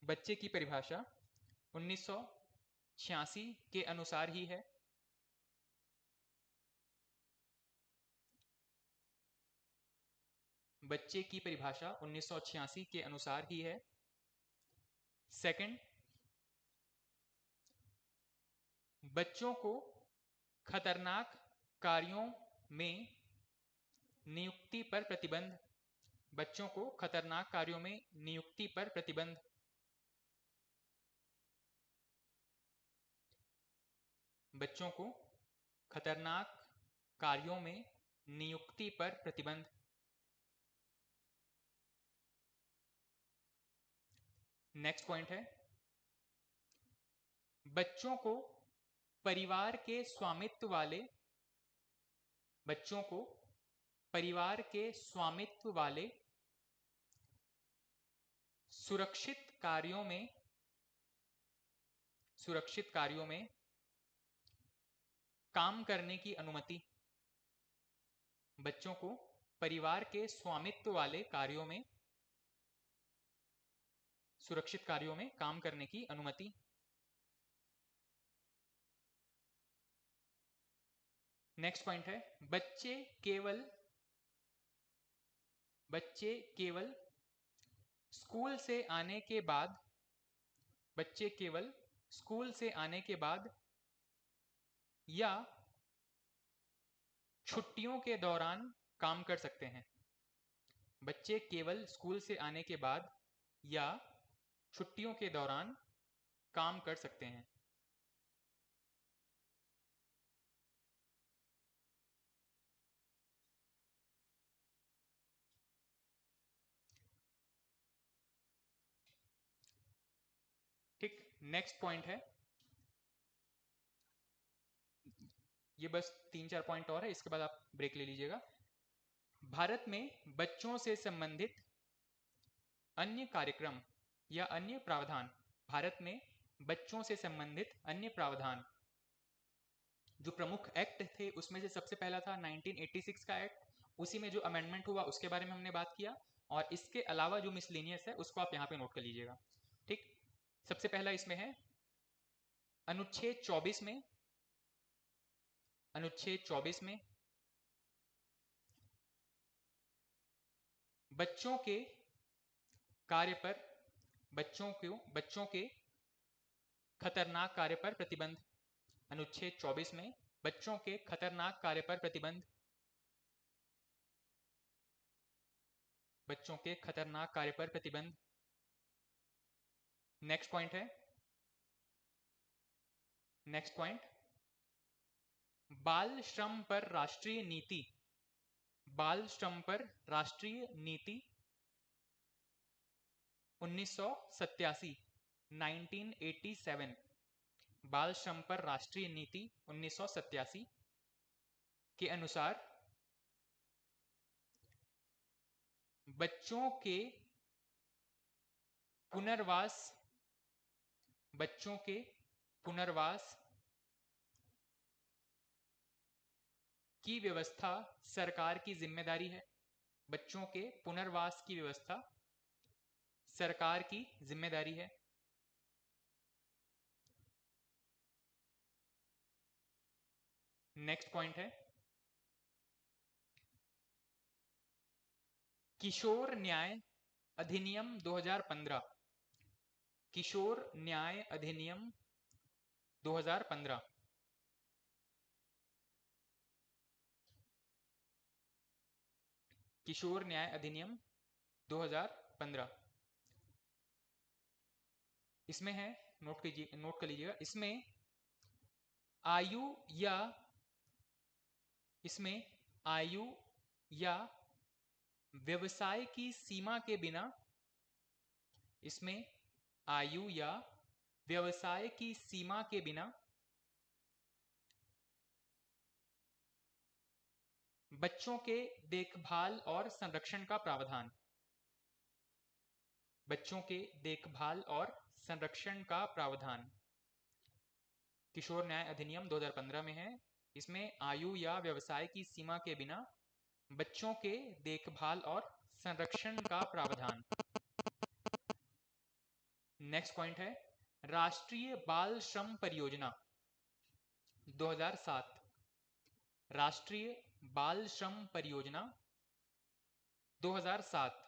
बच्चे की परिभाषा 1986 के अनुसार ही है। बच्चे की परिभाषा 1986 के अनुसार ही है। सेकंड, बच्चों को खतरनाक कार्यों में नियुक्ति पर प्रतिबंध, बच्चों को खतरनाक कार्यों में नियुक्ति पर प्रतिबंध। बच्चों को खतरनाक कार्यों में नियुक्ति पर प्रतिबंध। नेक्स्ट पॉइंट है, बच्चों को परिवार के स्वामित्व वाले, बच्चों को परिवार के स्वामित्व वाले सुरक्षित कार्यों में, सुरक्षित कार्यों में काम करने की अनुमति। बच्चों को परिवार के स्वामित्व वाले कार्यों में, सुरक्षित कार्यों में काम करने की अनुमति। नेक्स्ट पॉइंट है, बच्चे केवल स्कूल से आने के बाद, बच्चे केवल स्कूल से आने के बाद या छुट्टियों के दौरान काम कर सकते हैं। बच्चे केवल स्कूल से आने के बाद या छुट्टियों के दौरान काम कर सकते हैं। ठीक, नेक्स्ट पॉइंट है, ये बस 3-4 पॉइंट और है, इसके बाद आप ब्रेक ले लीजिएगा। भारत में बच्चों से संबंधित अन्य कार्यक्रम या अन्य प्रावधान, भारत में बच्चों से संबंधित अन्य प्रावधान जो प्रमुख एक्ट थे उसमें से सबसे पहला था 1986 का एक्ट, उसी में जो अमेंडमेंट हुआ उसके बारे में हमने बात किया, और इसके अलावा जो मिसलेनियस है उसको आप यहाँ पे नोट कर लीजिएगा। ठीक, सबसे पहला इसमें है अनुच्छेद 24 में, अनुच्छेद 24 में बच्चों के कार्य पर, बच्चों के खतरनाक कार्य पर प्रतिबंध। अनुच्छेद 24 में बच्चों के खतरनाक कार्य पर प्रतिबंध, बच्चों के खतरनाक कार्य पर प्रतिबंध। नेक्स्ट पॉइंट है, नेक्स्ट पॉइंट, बाल श्रम पर राष्ट्रीय नीति, बाल श्रम पर राष्ट्रीय नीति 1987, 1987, बाल श्रम पर राष्ट्रीय नीति 1987 के अनुसार बच्चों के पुनर्वास, बच्चों के पुनर्वास की व्यवस्था सरकार की जिम्मेदारी है। बच्चों के पुनर्वास की व्यवस्था सरकार की जिम्मेदारी है। नेक्स्ट पॉइंट है, किशोर न्याय अधिनियम 2015, किशोर न्याय अधिनियम 2015। किशोर न्याय अधिनियम 2015 इसमें है, नोट कीजिए, नोट कर लीजिएगा, इसमें आयु या इसमें आयु या व्यवसाय की सीमा के बिना, इसमें आयु या व्यवसाय की सीमा के बिना बच्चों के देखभाल और संरक्षण का प्रावधान, बच्चों के देखभाल और संरक्षण का प्रावधान किशोर न्याय अधिनियम 2015 में है। इसमें आयु या व्यवसाय की सीमा के बिना बच्चों के देखभाल और संरक्षण का प्रावधान। नेक्स्ट पॉइंट है राष्ट्रीय बाल श्रम परियोजना 2007, राष्ट्रीय बाल श्रम परियोजना 2007।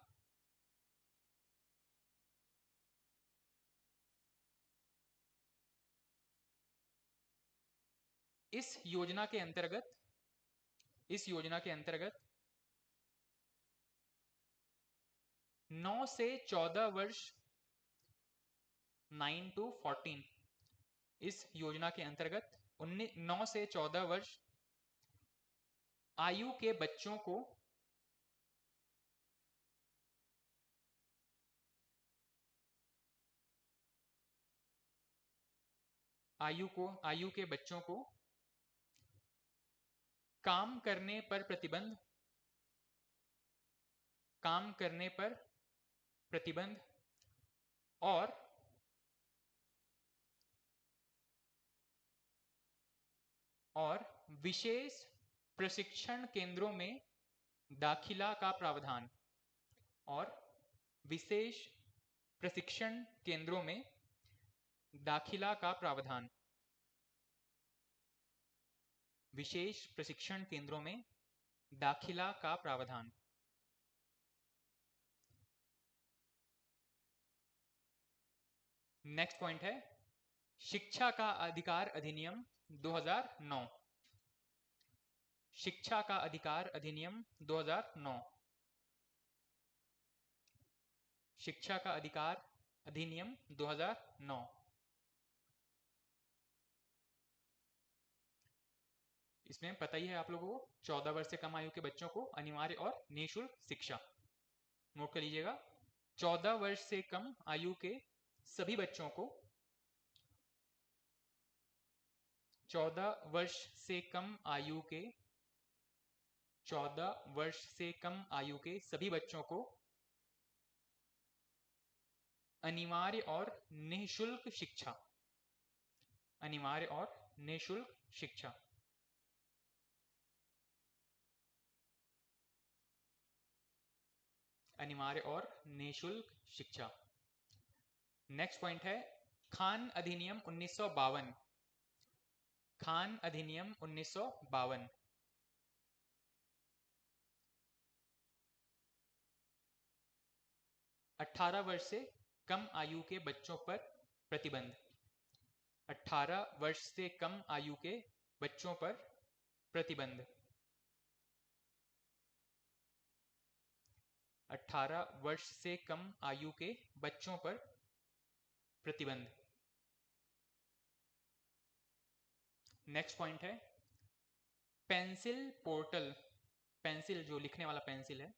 इस योजना के अंतर्गत 9 से 14 वर्ष 9 to 14, इस योजना के अंतर्गत 9 से 14 वर्ष आयु के बच्चों को आयु के बच्चों को काम करने पर प्रतिबंध, काम करने पर प्रतिबंध और विशेष प्रशिक्षण केंद्रों में दाखिला का प्रावधान, और विशेष प्रशिक्षण केंद्रों में दाखिला का प्रावधान, विशेष प्रशिक्षण केंद्रों में दाखिला का प्रावधान। नेक्स्ट पॉइंट है शिक्षा का अधिकार अधिनियम 2009, शिक्षा का अधिकार अधिनियम 2009, शिक्षा का अधिकार अधिनियम 2009। इसमें पता ही है आप लोगों को 14 वर्ष से कम आयु के बच्चों को अनिवार्य और निःशुल्क शिक्षा, नोट कर लीजिएगा, 14 वर्ष से कम आयु के सभी बच्चों को, 14 वर्ष से कम आयु के 14 वर्ष से कम आयु के सभी बच्चों को अनिवार्य और निःशुल्क शिक्षा, अनिवार्य और निःशुल्क शिक्षा। अनिवार्य और निःशुल्क शिक्षा। नेक्स्ट पॉइंट है खान अधिनियम 1952, खान अधिनियम 1952। अठारह वर्ष से कम आयु के बच्चों पर प्रतिबंध, 18 वर्ष से कम आयु के बच्चों पर प्रतिबंध, 18 वर्ष से कम आयु के बच्चों पर प्रतिबंध। नेक्स्ट पॉइंट है पेंसिल पोर्टल, पेंसिल जो लिखने वाला पेंसिल है,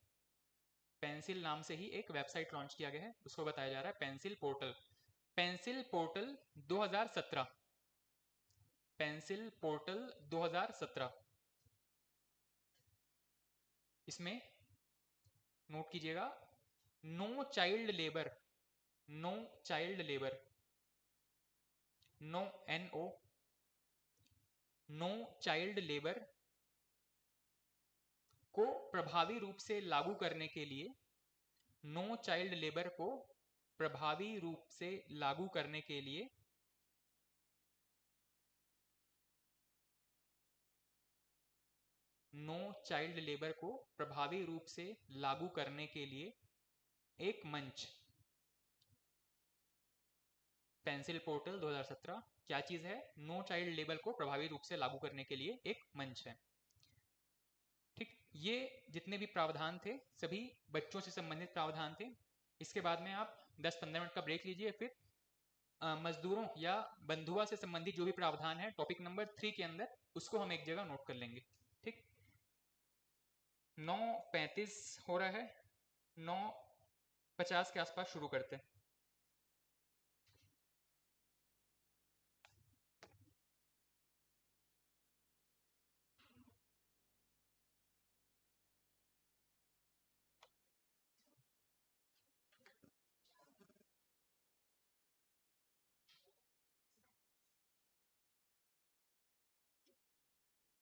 पेंसिल नाम से ही एक वेबसाइट लॉन्च किया गया है, उसको बताया जा रहा है PENCIL portal, PENCIL portal 2017, PENCIL portal 2017। इसमें नोट कीजिएगा no child labour, no child labour, no NO, no child labour को प्रभावी रूप से लागू करने के लिए, नो चाइल्ड लेबर को प्रभावी रूप से लागू करने के लिए नो चाइल्ड लेबर को प्रभावी रूप से लागू करने के लिए एक मंच। पेंसिल पोर्टल 2017 क्या चीज है? नो चाइल्ड लेबर को प्रभावी रूप से लागू करने के लिए एक मंच है। ठीक, ये जितने भी प्रावधान थे सभी बच्चों से संबंधित प्रावधान थे। इसके बाद में आप 10-15 मिनट का ब्रेक लीजिए, फिर मजदूरों या बंधुआ से संबंधित जो भी प्रावधान है टॉपिक नंबर 3 के अंदर, उसको हम एक जगह नोट कर लेंगे। ठीक, 9:35 हो रहा है, 9:50 के आसपास शुरू करते हैं।